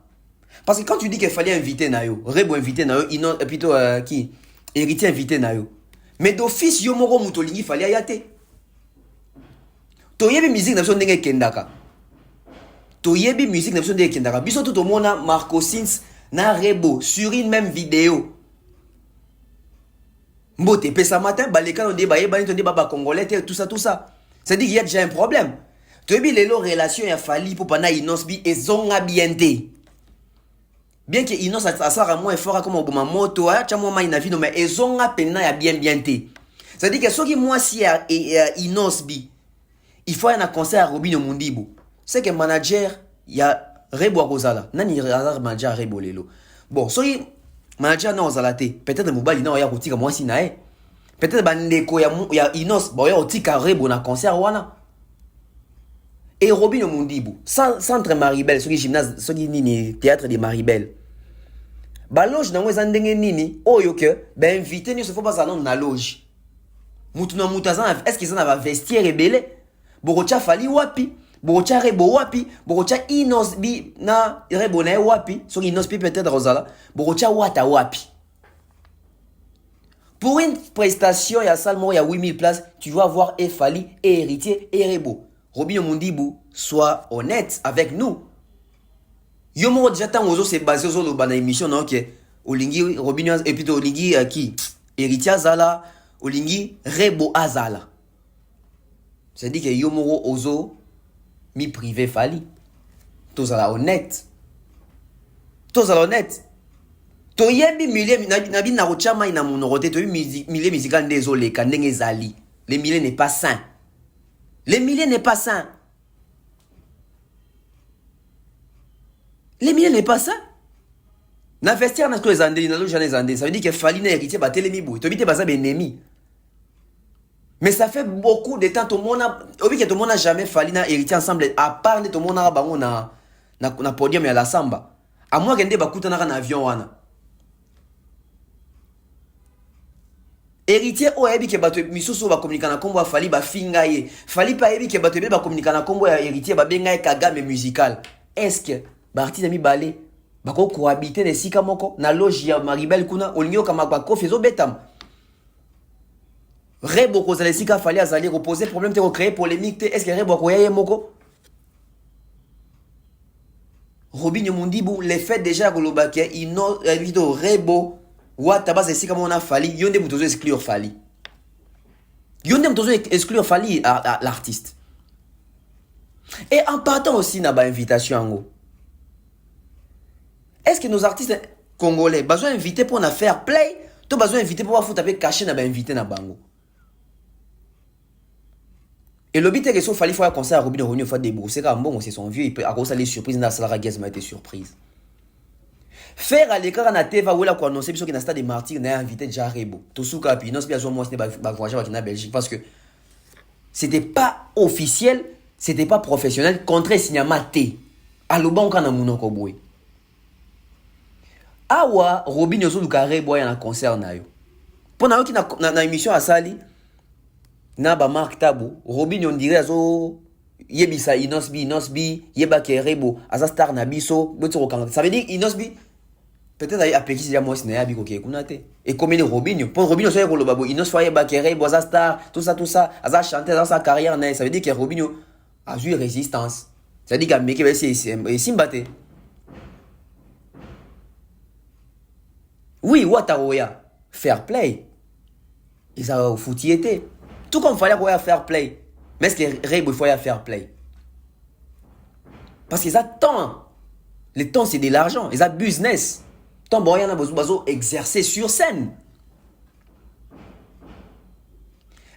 Parce que quand tu dis qu'il fallait inviter Nayo, Rebo invité Nayo, plutôt qui héritier invité Nayo. Mais d'office Yomoro Mutolingi fallait ayate. Toyebi musique n'a pas de kendaka. Toyebi musique n'a pas de kendaka. Biso tout au monde Marco Sins na Rebo sur une même vidéo. Mbote pesa matin baleka on débat on débat congolais tout ça. Ça dit qu'il y a déjà un problème. Tu as vu les relations ya Fali pour pana Inosbi et zonga bienté. Bien que Inos a ça moins fort comme au moto a chamo ma ina vino mais ezonga pena ya bienté. Ça dit que ce qui moi si Inosbi il faut un concert à Robinho Mundibu. C'est que manager ya Rebo Rosala. Nani manager Rebo lelo. Bon, so manager na ozalate. Peut-être mobali na ya kotika moi si nae. Peut-être bandeko ya Inos ba ya otika Rebo na concert wana. Et Robinho Mundibu, centre Maribel, ce qui gymnase, ce qui nini théâtre de Maribel. Ba loge na ngwe ndenge nini oyo ke ba invité ni se faut pas ça na loge. Mutu na mutazana est-ce qu'ils en va vestiaire rebelle? Borocha fali wapi? Borocha rebo wapi? Borocha inosbi na rebo na wapi? So inosbi peut-être Rosala. Borocha wata wapi? Pour une prestation, il y a seulement 8000 places, tu dois avoir et Fali, et Héritier, et Rebo. Robinho Mundibu, sois honnête avec nous. Yomo déjà tant aux autres, c'est basé sur le émission, non, ok. Olingi, Robinho, et puis Olingi, qui? Héritier Azala, Olingi, Rebo Azala. C'est-à-dire que Yomo Ozo, mi privé Fali. Tous à la honnête. Tous à la honnête. To yebi milieu nabi na rochama ina monorote to milieu musical désolé kandenge zali. Le milieu n'est pas sain. Le milieu n'est pas sain. Le milieu n'est pas sain. Na vestiaire na les andeli na lo jane zandé, ça veut dire que Fali na héritier ba telemi boy. To bité ba ça ennemi. Mais ça fait beaucoup de temps tout le monde a obi que tout le monde a jamais Fali na héritier ensemble à part tout le monde a bango na podium ya la samba. À moins que ndé ba kutana na avion wana. Héritier o ebi ke bato misusu ba communiquer na kombo Fali ba fingaye. Fali pa ebi ke bato ba communiquer na kombo ya héritier ba bengaye kagame musical. Est-ce que ba artiste mi balé ba ko cohabiter de sika moko na loge ya Maribel kuna olinyo kama ba ko fezo betam. Rebo ko zale sika Fali azali reposer problème te ko créer polémique te est-ce que Rebo ko yaye moko? Robinho Mundibu les fait déjà golobake ino vidéo Rebo Wata base si comme on a Fali, yonde mutozo exclure Fali. Yonde mutozo exclure Fali à l'artiste. Et en partant aussi na ba invitation ango. Est-ce que nos artistes congolais besoin inviter pour na faire play, to besoin inviter pour foutre avec caché na ba inviter na bango. Et le but est que so Fali faut un concert à Robinho Ronio faut débourser comme bon c'est son vieux il peut à cause les surprises na Salara Guez m'a été surprise. Faire à l'écart na teva ou la ko annoncer biso ki na stade de Martyrs na invité déjà Rebo. Tosuka puis non c'est bien moi c'était ba voyager en Belgique parce que c'était pas officiel, c'était pas professionnel contre Signama T. Aloban kana munoko boy. Awa Robinho Zoluka Rebo ya na concert na yo. Pona yo ki na émission à Sali na ba Mark Tabu, Robinho on dirait azo yebisa Inosbi yeba ke Rebo aza star na biso botiro kanga. Ça veut dire Inosbi peut-être à Pékis ya moi c'est abi koke kunate et comme il Robinho pour Robinho so yeko lobabo Inos foye bakere boza star tout ça aza chanter dans sa carrière na ça veut dire que Robinho a joué résistance ça veut dire que meke ba c'est simbate oui wataroya fair play ils a au foutiété tout comme fallait quoi fair play mais est-ce que Rebo faut y fair play parce qu'ils attendent le temps c'est de l'argent ils a business. Tant bon, il y en a besoin exercer sur scène.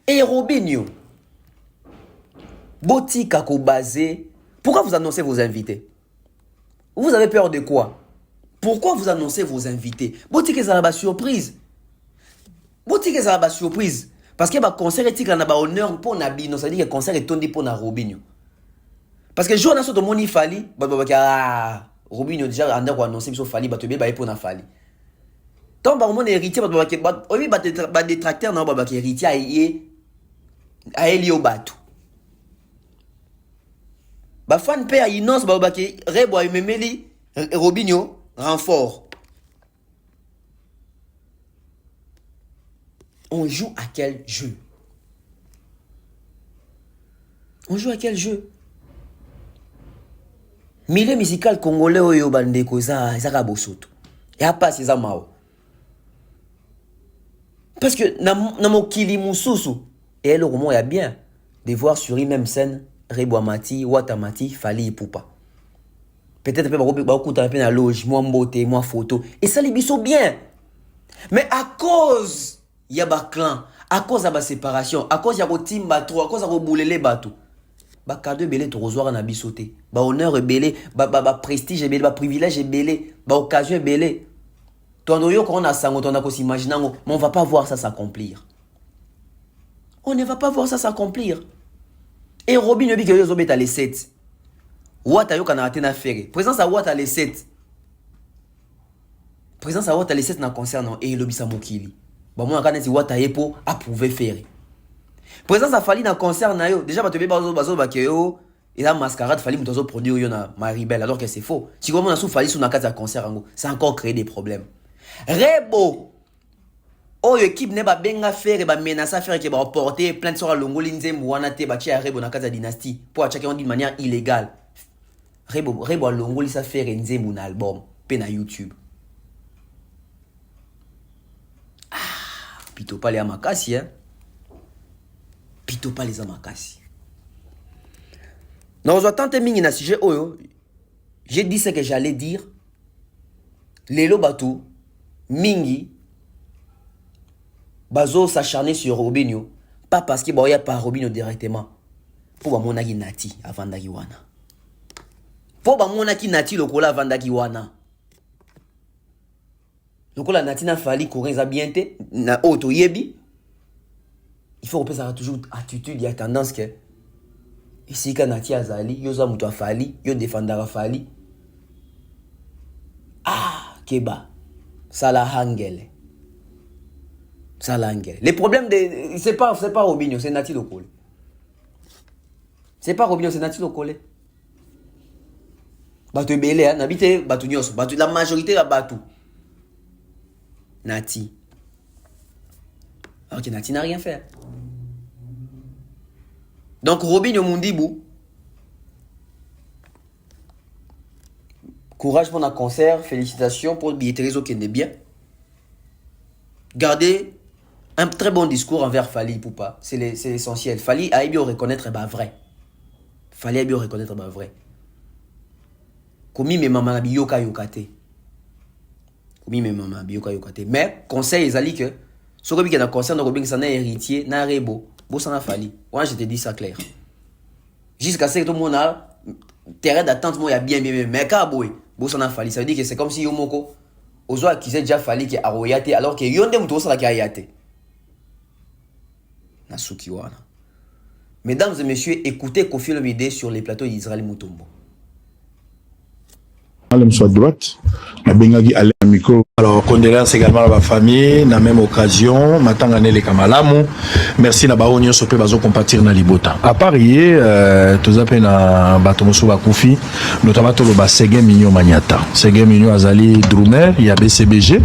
Et Robinho, Boti Kako basé. Pourquoi vous annoncez vos invités? Vous avez peur de quoi? Pourquoi vous annoncez vos invités? Boti que ça va surprise. Boti que ça va surprise. Parce que le concert est un honneur pour Nabino. Ça veut dire que le concert est tourné pour Robinho. Parce que le jour où on a sorti mon Fali, Robinho déjà annoncé que Fali va te bien pour na Fali. Tant bah mon héritier va détracteur non bah héritier a Elio Batu. Bah fan père Inos bah Rebo memeli Robinho renfort. On joue à quel jeu? On joue à quel jeu? Milieu musical congolais oyo bandeko za bosoto. Ya pas ces amao. Parce que na mokili mususu et le roman y a bien de voir sur une même scène Rebo Amati, Watamati, Fali et Poupa. Peut-être pas beaucoup de la loge, moi beauté, moi photo et ça les biso bien. Mais à cause y a ba clan, à cause de la séparation, à cause y a timba trop, à cause de boulele bateau. Ba cadeau belé to rezoir na bisoté ba honneur belé ba prestige belé ba privilège belé ba occasion belé ton oyo qu'on a sango ton a ko s'imaginer mais on va pas voir ça s'accomplir. On ne va pas voir ça s'accomplir. Et Robin yobi que yo zobeta les 7. Wata yo kana tena fere. Présence à Wata les 7. Présence à Wata les 7 na concert non et lobisa mokili. Ba moi kana ti Wata yepo approuver faire. Présence à Fali na concert na yo. Déjà ba te be bazo ba ke yo et la mascarade Fali mutozo produire yo na Maribel alors que c'est faux. Si comment na sou Fali sou na kata concert ngo, ça encore créer des problèmes. Rebo oyo équipe ne ba benga faire ba menacer faire que ba porter plainte sur Longoli Nzembo wana te ba tia Rebo na kata dynastie pour attaquer d'une manière illégale. Rebo Longoli ça faire Nzembo na album pe na YouTube. Ah, pito pas les amakasi hein. Pito pas les amakasi. Non, je tente mingi na sujet oyo. J'ai dit ce que j'allais dire. Lelo batou mingi bazo s'acharner sur Robinho pas parce que boya pas Robinho directement pour ba monaki nati avant daki wana pour ba monaki nati lokola avant daki wana lokola nati na fali courir bien te na auto yebi il faut repérer toujours attitude et tendance que ici quand nati azali yo za muto afali yo défendara fali ah keba sala hangele. Les problèmes de c'est pas Robinho, c'est Nati Lokole. C'est pas Robinho, c'est Nati Lokole. Batu belé n'habite batu nyos, batu la majorité la batu. Nati. Alors que Nati n'a rien fait. Donc Robinho Mundibou. Courage pour un concert, félicitations pour le billetterie qui est bien. Gardez un très bon discours envers Fali Poupa, c'est l'essentiel. Fali a bien reconnaître vrai. Fali a bien reconnaître vrai. Komi me maman biyoka yokate. Komi me maman biyoka yokate. Mais conseil ezali que ce que bien concerne Robin ça n'a héritier na rebo, bo ça na Fali. Moi je te dis ça clair. Jusqu'à ce que tout le monde a terrain d'attente moi il y a bien mais ka boy, bo ça na Fali, ça veut dire que c'est comme si Yomoko Ozo accusé déjà Fali qui a royate alors que yonde muto ça la kayate. Nasuki wana. Mesdames et messieurs, écoutez Kofi Olomide sur les plateaux d'Israël Mutombo. Alem soit droite, la bengagi à micro. Alors, condoléances également à la famille, na même occasion, matangane les kamalamu. Merci na baonyo sope bazo compatir na libota. À Paris, tous appels na batomoso bakufi, notamment to ba Sege Mignon Magnata. Sege Mignon Azali Drumer, il y a BCBG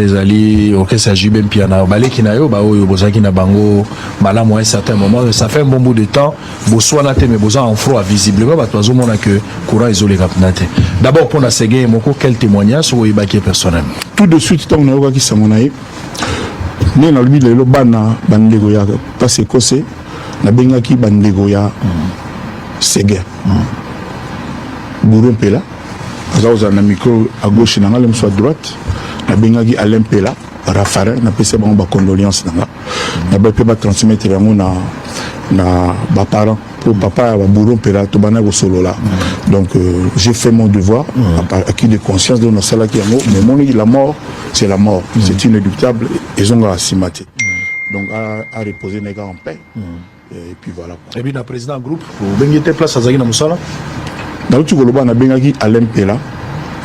Azali orchestre JBM piano. Balé kinayo ba oyo bozaki na bango malamu à un certain moment, ça fait un bon bout de temps, boswana te mais boza en froid visiblement batozo mona que courant isolé rapnate. D'abord pour la Sege Moko, quel témoignage sur Ibaki personnel. Tout de suite tant on a qui samonaï né na lui le bana bandego ya parce que c'est na bengaki bandego ya Sege Bourou Pela azaoza na micro à gauche na ngalem soit droite na bengaki Alain Pela Raphaël na pese ba condoléances na ba pe ba transmettre yango na ba parents pour papa wa Bourou Pela to bana go solo là. Donc j'ai fait mon devoir acquis de conscience de nos salaki yango mais mon la mort c'est la mort, c'est inéluctable et ont assimaté. Donc à reposer les gars en paix. Et puis voilà. Et puis le président groupe vous bengete place à Zagina Moussala dans tout le na bengaki Alain Pela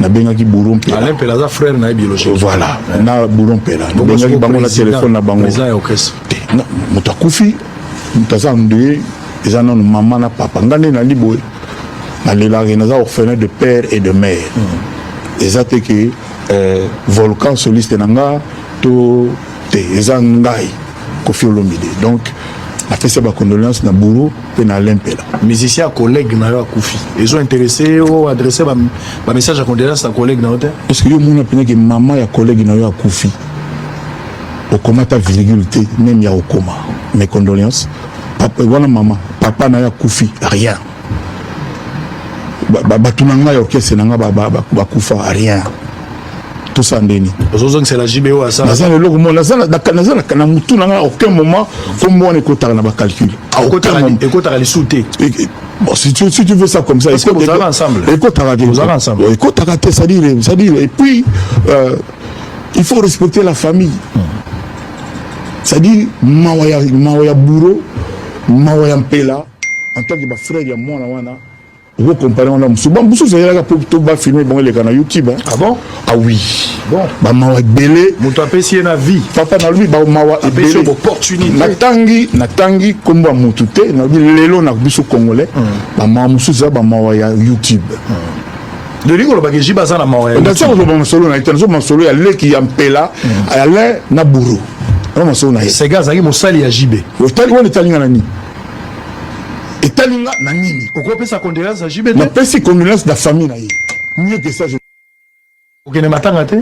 na bengaki Bourou Pela. Alain Pela za frère na biologique. Voilà, na Bourou Pela. Bengaki bango la téléphone na bango. Président et orchestre. Non, mutakufi mutaza ndé ils en ont maman na papa ngane na liboé. Na lela renaza orphelin de père et de mère. Exacte que volcan soliste nanga to te ezangai Kofi Olomide. Donc a fait ses condoléances na Bourou et na Alain Pela. Musicien collègue na yo Kofi. Ils ont intéressé ou adressé ba message à condoléances à collègue na hotel. Parce que yo mona pena que maman ya collègue na yo Kofi. Au coma ta virgule T même ya au coma. Mes condoléances. Papa voilà maman, papa na ya Kofi rien. Batunanga yo kese nanga ba kufa rien. Tout ça ndeni. C'est la JBO à ça. Nazana le moment nazana na mutu nanga aucun moment comme on écoute na ba calcul. Écoute à les sauter. Bon si tu veux ça comme ça, écoute vous allez ensemble. Écoute ensemble. Écoute c'est-à-dire et puis il faut respecter la famille. C'est-à-dire mawaya bourreau mawa ya mpela en tant que frère ya mwana wana vous comparez on a musu ça yaka to ba filmer bon les na YouTube hein? Ah bon? Ah oui. Bon, ba mawa belé muto apesi na vie. Papa na lui ba mawa apesi opportunité. Natangi komba mutu te na bi lelo na biso congolais. Ba mawa musu ça ba mawa ya YouTube. De lingo ba keji ba na mawa. Ndacha ko ba solo na itenzo ma solo ya leki ya mpela ale na buru. On ma solo na. C'est gars zaki mosali ya JB. Otali wona talinga na ni. Etalinga na nini? Pourquoi pesa condoléances à JB? Na pesi condoléances da famille na ye. Mieux que ça je. OK ne matanga te?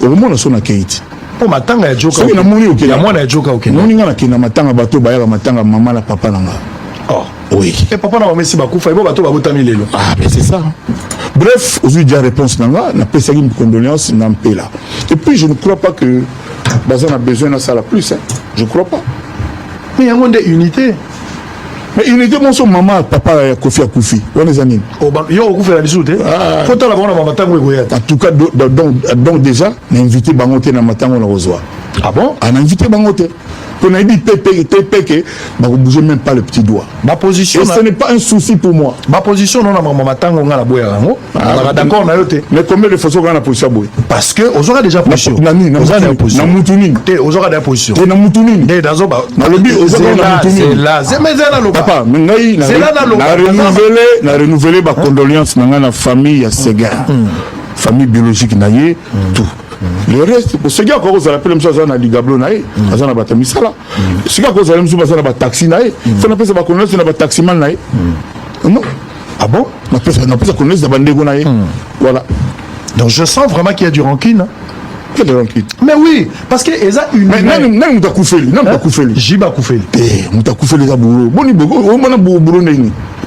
Au moment na sona keiti. Po matanga ya joka. So na moni OK. Ya mwana ya joka OK. Moni nga na kina matanga bato bayaka matanga maman na papa nanga. Oh, oui. Et papa na mesi bakufa ibo bato babotami lelo. Ah mais c'est ça. Bref, aujourd'hui déjà réponse nanga na pesa une condoléance na mpela. Et puis je ne crois pas que Bazan a besoin de ça la plus hein. Je crois pas. Mais il y a une unité. Mais unité mon son maman papa Kofi Akoufi. On est amis. Oh bah yo Kofi la bisoute. Faut la bona matango goya. En tout cas donc déjà na invité bangote na matango na rozwa. Ah bon? On a invité bangote. On a dit TP bah vous bougez même pas le petit doigt. Ma position. Et ce n'est pas un souci pour moi. Ma position non na matango nga la boya rango. D'accord na yote. Mais combien de fois on a la position boy? Parce que aux aura déjà position. Na position. Na mutuni. Te aux aura déjà position. Te na mutuni. Te dazo ba. Na lobi aux aura na mutuni. C'est là. C'est mais là lo. Papa, ngai na renouveler ba condoléances na na famille ya Sega. Famille biologique na ye tout. Le reste, pour ce gars, quand vous appelez M. Zana Ligablo, Zana Batamisala, ce gars, quand vous appelez M. Zana Taxi, il faut appeler ça connaître un taximan. Non. Ah bon? On appelle ça connaître un bandego. Voilà. Donc je sens vraiment qu'il y a du rancune. Quelle rancune? Mais oui, parce que ils ont une. Mais non, on t'a coupé. Non, on t'a coupé. Jiba coupé. On t'a coupé les aboureux. Bon, on m'a bourré.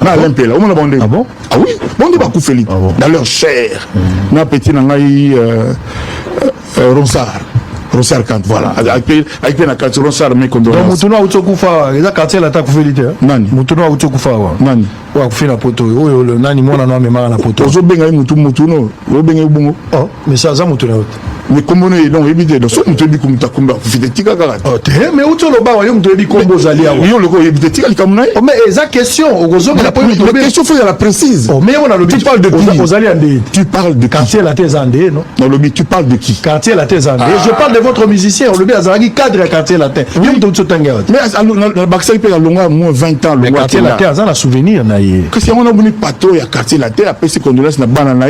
Na l'empé là, on m'a bandé. Ah bon? Ah oui, bon, on t'a coupé. Dans leur chair. Na petit nangai Ronsard Kant, voilà. Avec la carte Ronsard, mais qu'on doit. Donc, Moutouna Outokufa, il a quartier l'attaque au félité. Nani. Moutouna Outokufa. Nani. Ou a fait la poteau. Oh, le nani, moi, on a même la poteau. Ozo benga Moutono. Ozo benga Bungo. Oh, mais ça, ça, Moutouna. Mais comment on est donc évité. Donc, soit Moutobi comme ta combat, vous faites tika karat. Oh, mais où tu le bas, vous devez combo zali. Oui, on le voit, évité tika comme oh, mais esa question, au gozo, mais la question, faut la précise. Oh, mais on a le tu parles de qui? Aux alliés. Tu parles de quartier la thèse andé, non? Non, le tu parles de qui? Quartier la thèse andé. Je parle de votre musicien, le Azaragi cadre quartier latin. Mais le Baxay peut aller moins 20 ans. Le quartier latin, ça a un souvenir. Que si on a un pato, il y a quartier latin, après c'est qu'on laisse na banana,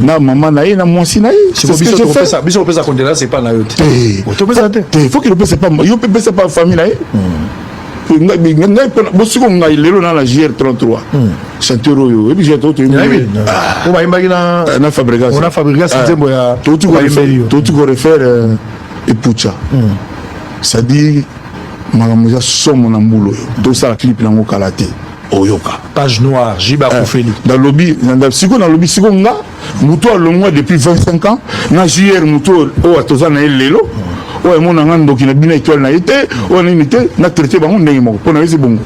na maman, na moisi. C'est ce que je fais. Biso pesa condela, c'est pas na yote. Il faut qu'il ne puisse pas. Il ne puisse pas famille. Bosi ko ngai lelo na la GR33 chanteur oyo et puis j'ai tout on va imaginer na fabrication on a fabrication nzembo ya tout ko refaire et pucha ça dit magamuza somo na mbulo tout ça la clip na ngokala te oyoka page noire Jiba Koufeli dans lobby dans lobby siko nga muto alongwa depuis 25 ans na JR muto o atoza na lelo ouais mon angane donc il a bien étoile na été on a imité na traité bango ndenge moko pona yesi bongo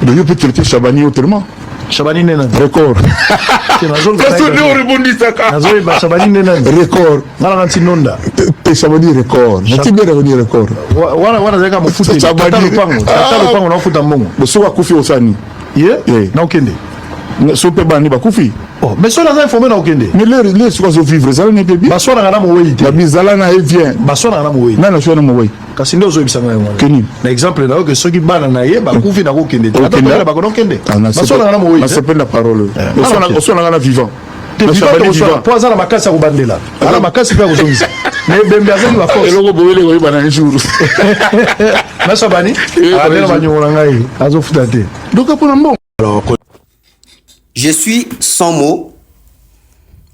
donc il peut traiter Chabani autrement Chabani nena record parce que nous rebondissons nazoi ba Chabani nena record ngala nganti nonda te Chabani record nati bien revenir record wana zeka mufuta Chabani pango na futa mbongo boso wa kufi osani yeah na okende so pe bani ba kufi oh mais cela ça informé na okende mais les soit vivre ça ne peut bien basona ngana mo wei la bizala na vient basona ngana mo wei na so na mo wei kasi ndio zoyebisanga yango keni na exemple na que soki bana na ye ba kufi na kokende ata ba ko kende basona ngana mo wei na c'est la parole osona ngana vivant te vivant pour ça na makasi ko bandela ala makasi pa ko zonisa mais bembe azali ba force eloko boele ko bana un jour na Chabani ala ba nyonga ngai azo futate donc pour un bon alors je suis sans mots.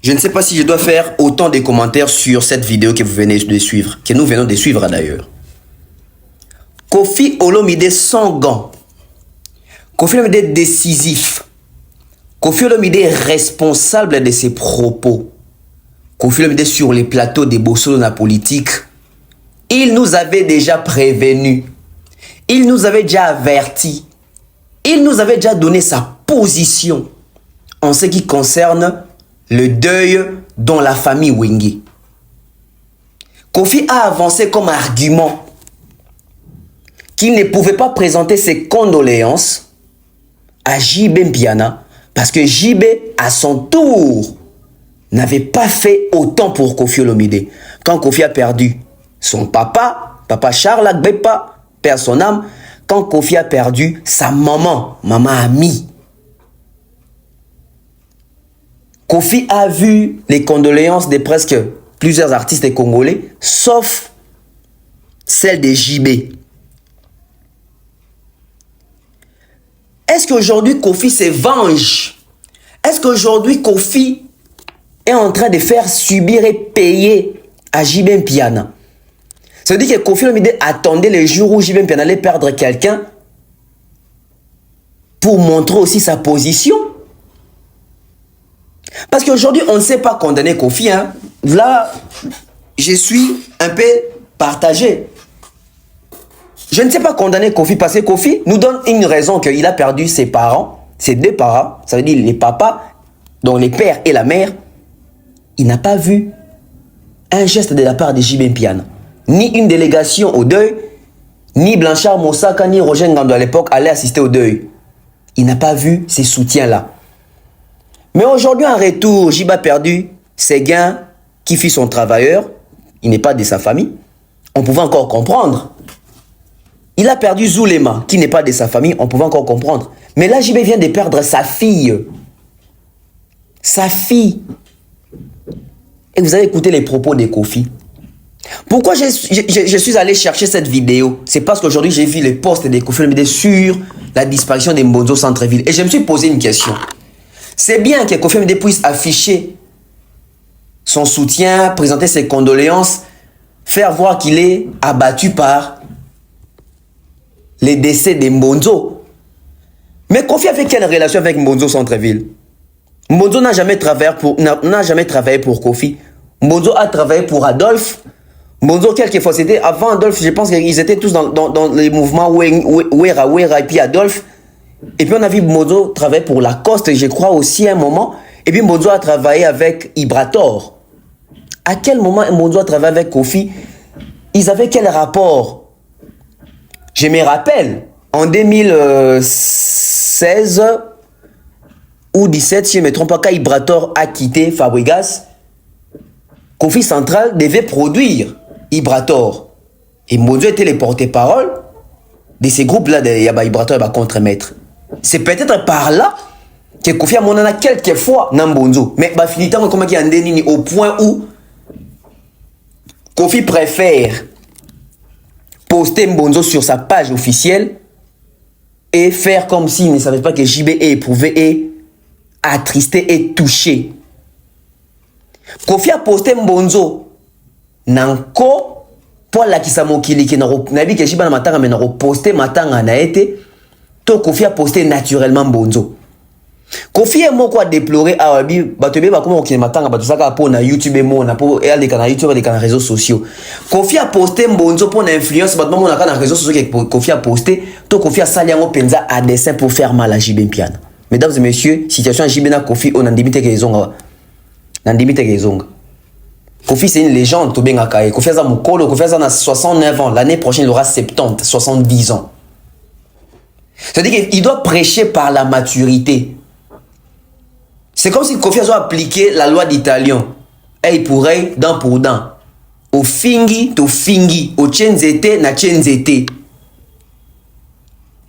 Je ne sais pas si je dois faire autant de commentaires sur cette vidéo que vous venez de suivre, que nous venons de suivre d'ailleurs. Kofi Olomide sans gants. Kofi Olomide décisif. Kofi Olomide responsable de ses propos. Kofi Olomide sur les plateaux des Bossolo de la politique. Il nous avait déjà prévenu. Il nous avait déjà averti. Il nous avait déjà donné sa position en ce qui concerne le deuil dans la famille Wenge. Kofi a avancé comme argument qu'il ne pouvait pas présenter ses condoléances à JB Mpiana parce que JB, à son tour, n'avait pas fait autant pour Kofi Olomide. Quand Kofi a perdu son papa, papa Charles Agbepa, père son âme, quand Kofi a perdu sa maman, maman Ami, Kofi a vu les condoléances de presque plusieurs artistes congolais, sauf celle de JB. Est-ce qu'aujourd'hui Kofi se venge? Est-ce qu'aujourd'hui Kofi est en train de faire subir et payer à JB Mpiana? Ça veut dire que Kofi Olomide attendait le jour où JB Mpiana allait perdre quelqu'un pour montrer aussi sa position. Parce qu'aujourd'hui, on ne sait pas condamner Kofi. Hein. Là, je suis un peu partagé. Je ne sais pas condamner Kofi parce que Kofi nous donne une raison qu'il a perdu ses parents, ses deux parents, ça veut dire les papas, donc les pères et la mère. Il n'a pas vu un geste de la part de JB Mpiana. Ni une délégation au deuil, ni Blanchard Moussaka, ni Roger Ngando à l'époque allaient assister au deuil. Il n'a pas vu ces soutiens-là. Mais aujourd'hui, en retour, JB a perdu ses gains qui fit son travailleur. Il n'est pas de sa famille. On pouvait encore comprendre. Il a perdu Zulema, qui n'est pas de sa famille. On pouvait encore comprendre. Mais là, JB vient de perdre sa fille. Sa fille. Et vous avez écouté les propos de Kofi. Pourquoi je suis allé chercher cette vidéo? C'est parce qu'aujourd'hui, j'ai vu les posts de Kofi Olomide sur la disparition de Mbonzo Centreville. Et je me suis posé une question. C'est bien que Kofi Olomide puisse afficher son soutien, présenter ses condoléances, faire voir qu'il est abattu par les décès de Mbonzo. Mais Kofi a fait quelle relation avec Mbonzo Centreville? Mbonzo n'a jamais travaillé pour Kofi. Mbonzo a travaillé pour Adolphe. Mbonzo, quelquefois, c'était avant Adolphe, je pense qu'ils étaient tous dans les mouvements Wera et puis Adolphe. Et puis on a vu Mbonzo travailler pour Lacoste, je crois aussi à un moment. Et puis Mbonzo a travaillé avec Ibrator. À quel moment Mbonzo a travaillé avec Kofi? Ils avaient quel rapport? Je me rappelle, en 2016 ou 17, si je ne me trompe pas, quand Ibrator a quitté Fabregas, Kofi Central devait produire Ibrator. Et Mbonzo était le porte-parole de ces groupes-là de Ibrator et contre-maître. C'est peut-être par là que Kofi a monté quelques fois dans Mbonzo. Mais finalement, comment il y a un déni au point où Kofi préfère poster Mbonzo sur sa page officielle et faire comme s'il ne savait pas que JB est éprouvé et attristé et touché. Kofi a posté Mbonzo nanko pour la kisa mokili ki nabi ke jiba na matanga mais na reposter matanga na été to Kofi a posté naturellement Mbonzo. Kofi est moko a déploré awabi batebe ba kuma okine matanga batusaka po na YouTube mo na po aller kana YouTube les kana réseaux sociaux. Kofi a posté Mbonzo pour na influence batmo mo na kana réseaux sociaux que Kofi a posté to Kofi a sali yango penza à dessein pour faire mal à JB Mpiana. Mesdames et messieurs, situation JB na Kofi on a limité que ezonga. Kofi c'est une légende, Kofi a Mukolo, Kofi a 69 ans, l'année prochaine il aura 70, 70 ans. C'est-à-dire qu'il doit prêcher par la maturité. C'est comme si Kofi a appliqué la loi d'italien. Et il pourrait, dent pour dent. Au fingi, to fingi, au chenzete, na chenzete.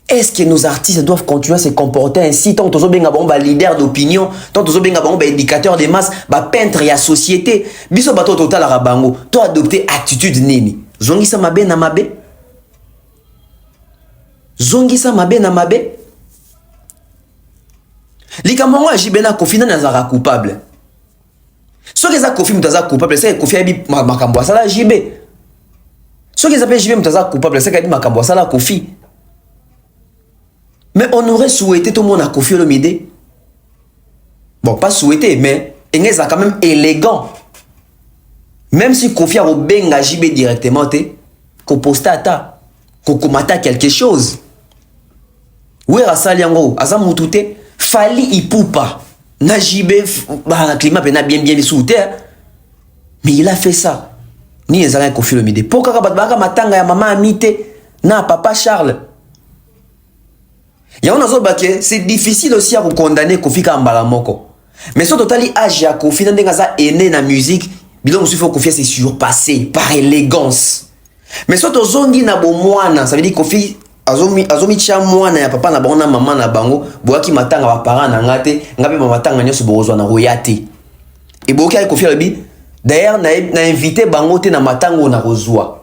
Est-ce que nos artistes doivent continuer à se comporter ainsi tant que nous avons un leader d'opinion, tant que nous avons un éducateur de masse, un peintre et la société, biso bato total à rabango, to adopter attitude nini. Zongisa mabe na mabe. Zongisa mabe na mabe. Likamongo a jibena Kofi na nazara coupable. Ce que ça Kofi mutaza coupable, c'est Kofi a dit makambo asala jibe. Ce que ça fait jibe mutaza coupable, c'est qu'il a dit makambo asala Kofi. Mais on aurait souhaité tout le monde à Kofi Olomide. Bon, pas souhaité, mais il est quand même élégant. Même si Kofi a benga JB directement, qu'on postata, qu'on comata quelque chose. Oui, Rasaliango, Azamutute, Fali Ipupa, na JB, le climat pena bien sous terre. Mais il a fait ça. Ni les Kofi Olomide. Pourquoi Matanga ya maman amite, na papa Charles. Il y a un c'est difficile aussi à vous condamner Kofi Kambala moko. Mais sur total âge à Kofi dans aîné na musique, bilon aussi faut Kofi c'est surpassé par élégance. Mais sur to zongi na bo mwana, ça veut dire Kofi azomi cha mwana ya papa na bango na maman na bango, boaki matanga ba parents na ngate, ngabe ba matanga nyoso bozwa na royate. Et boaki ay Kofi lobi, d'ailleurs na invité bango te na matanga na rozwa.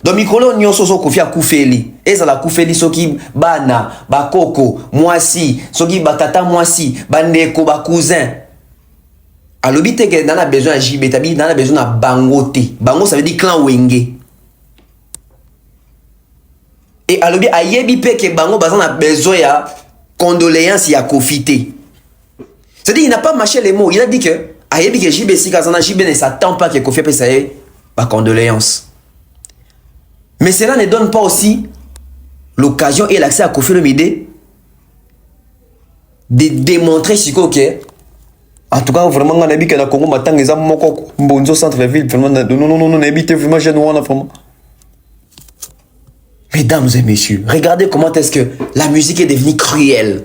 Donc mikolo nyonso so Kofi akufeli ezala kufeli soki bana bakoko mwasi soki batata mwasi bandeko ba cousin alobi te que nana besoin de JB tabi nana besoin de bangote bango ça veut dire clan wenge et alobi ayebi pe que bango bazana besoin ya condoléances ya Kofi te c'est-à-dire il n'a pas mâché les mots il a dit que ayebi que JB si kazana JB ne s'attend pas que Kofi puisse sayer ba condoléances. Mais cela ne donne pas aussi l'occasion et l'accès à Kofi Olomide de démontrer ce que en tout cas vraiment on a dit que la Congo matin les hommes moko mbonzo centre ville vraiment non habité vraiment jeune on a vraiment. Mesdames et messieurs, regardez comment est-ce que la musique est devenue cruelle.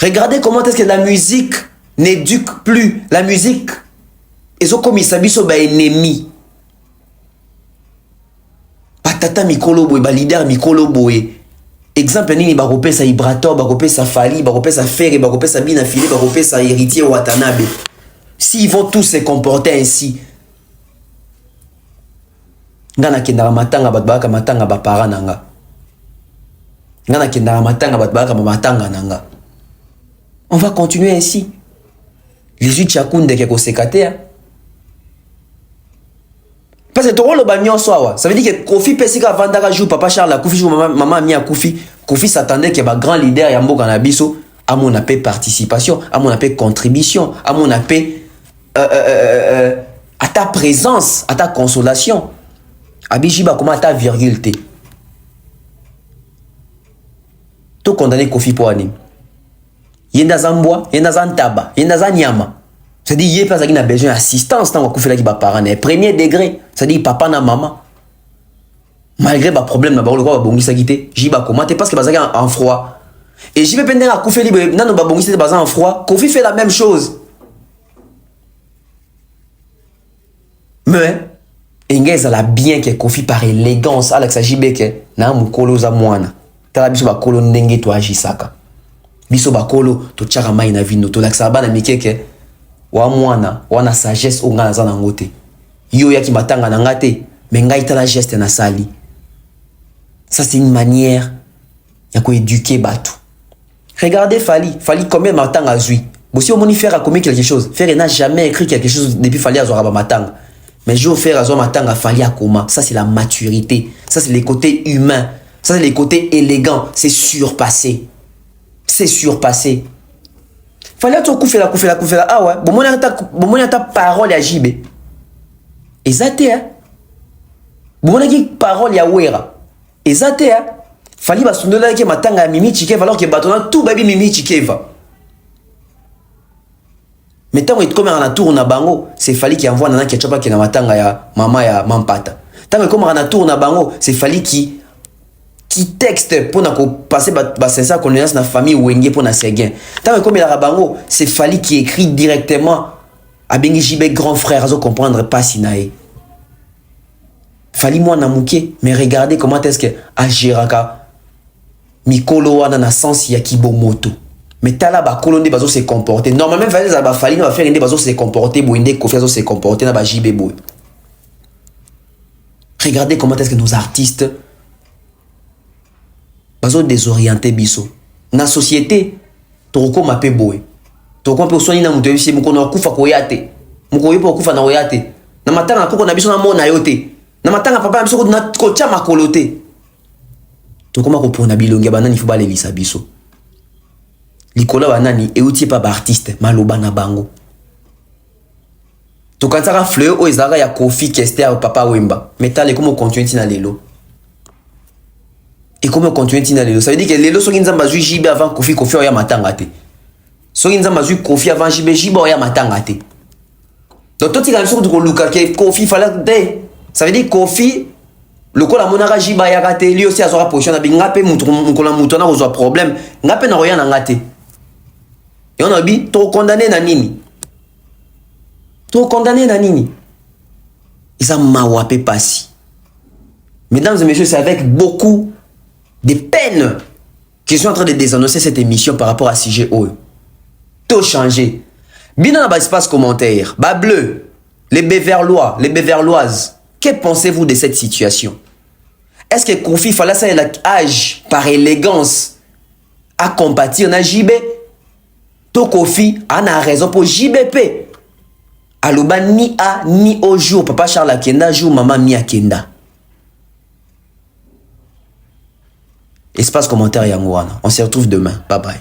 Regardez comment est-ce que la musique n'éduque plus. La musique ils ont comme ils s'habillent sur ennemi. Tata mikolo boy ba leader mikolo boy exemple nini ba kopesa Ibrator ba kopesa Fali ba kopesa Ferre ba kopesa Bina Fili ba kopesa Héritier Watanabe s'ils vont tous se comporter ainsi ngana kendara matanga bat baka matanga ba para nanga ngana kendara matanga bat baka matanga nanga on va continuer ainsi les huit chakunde ke ko sekate. Parce que tout le bagnon soit, ça veut dire que Kofi Pesika Vandara joue Papa Charles, Kofi joue Maman Mia Kofi. Kofi s'attendait que le grand leader Yambo Ganabiso à mon appel participation, à mon appel contribution, à mon appel à ta présence, à ta consolation. Abijiba comment à ta virgule T. Tout condamné Kofi pour anim. Yenda Zamboa, Yenda Zantaba, Yenda Zanyama. C'est-à-dire il y a pas qui a besoin d'assistance dans Kofi là qui va parler premier degré, c'est-à-dire papa na maman. Malgré le problème na ba le quoi bongi ça quitté, j'y ba comment parce que bazaki en froid. Et j'y vais pendre à Kofi libre, nan ba bongi c'est bazan en froid, Kofi fait la même chose. Mais engeza la bien que Kofi par élégance Alexa Jibeke na mukolo za mwana. Tala biso ba kolo ndenge to agisaka. Biso ba kolo to tchaka mai na vino to laksa bana mikeke. Wa mwana wana sagesse onga za na ngote yo ya ki matanga na ngate mais ngai ta la geste na sali ça c'est une manière ya ko éduquer batu. Regardez Fali combien matanga azui bosi o moni faire a commis quelque chose faire n'a jamais écrit quelque chose depuis Fali azora ba matanga mais je faire azora matanga Fali a comment ça c'est la maturité, ça c'est les côtés humains, ça c'est les côtés élégants, c'est surpassé. Fallait tout couper la ah ouais bon ta parole ya Jibé exacte hein bon qui parole ya Wera exacte hein fallait basondola ke matanga Mimi Chikeva alors que batona tout baby Mimi Chikeva mais tant que comme on a tour na bango c'est fallait qui envoie nana ketchup qui na matanga ya mama ya Mampata tant que comme on a tour na bango c'est fallait qui texte pour passer sincère connaissance na famille wenge pour na seguin tant comme il a bango c'est Fali qui écrit directement à Bengi Jibé grand frère à comprendre pas sinae Fali moi na muke mais regardez comment est-ce que Agiraka mikolo wana na sens ya kibomoto mais tala ba kolonde bazo se comporter normalement Fali va faire inde bazo se comporter boinde Kofi bazo se comporter na ba Jibé boy. Regardez comment est-ce que nos artistes bazo désorienté biso na société toko mape boy toko pe soigner na muto bisi mukono kufa koyate mukoyo po kufa na oyate na matanga koko na biso na mona yote na matanga papa na biso na kocha makolote toko mako pona bilongi banani fu balelisa biso likola banani euti pa ba artiste maloba na bango to kansaka fleur o ezaka ya Kofi Kester papa Wemba metale comme continuer na lelo. Et comment continuer à lelo? Ça veut dire que lelo soki nzamba zui Jibé avant Kofi oya matanga te. Soki nzamba zui Kofi avant Jibé oya matanga te. Donc toi tu as l'impression de Luka que Kofi fallait. Ça veut dire Kofi lokola monaka jiba ya kate lui aussi azora position na binga pe mukola muto na kozwa problème nga pe na roya na ngate et on a dit to condamné na nini ils ont mawapé passi. Mesdames et messieurs, c'est avec beaucoup de peine qu'ils sont en train de désannoncer cette émission par rapport à CGO. Tout changé. Bien dans l'espace commentaire, bas bleu, les Béverlois, les Béverloises, que pensez-vous de cette situation? Est-ce que Kofi fallait ça l'âge par élégance à compatir na JB? To Kofi a raison pour JBP. Aloba ni a ni au jour papa Charles Akenda jour maman mi Akenda. Espace commentaire Yangouana. On se retrouve demain. Bye bye.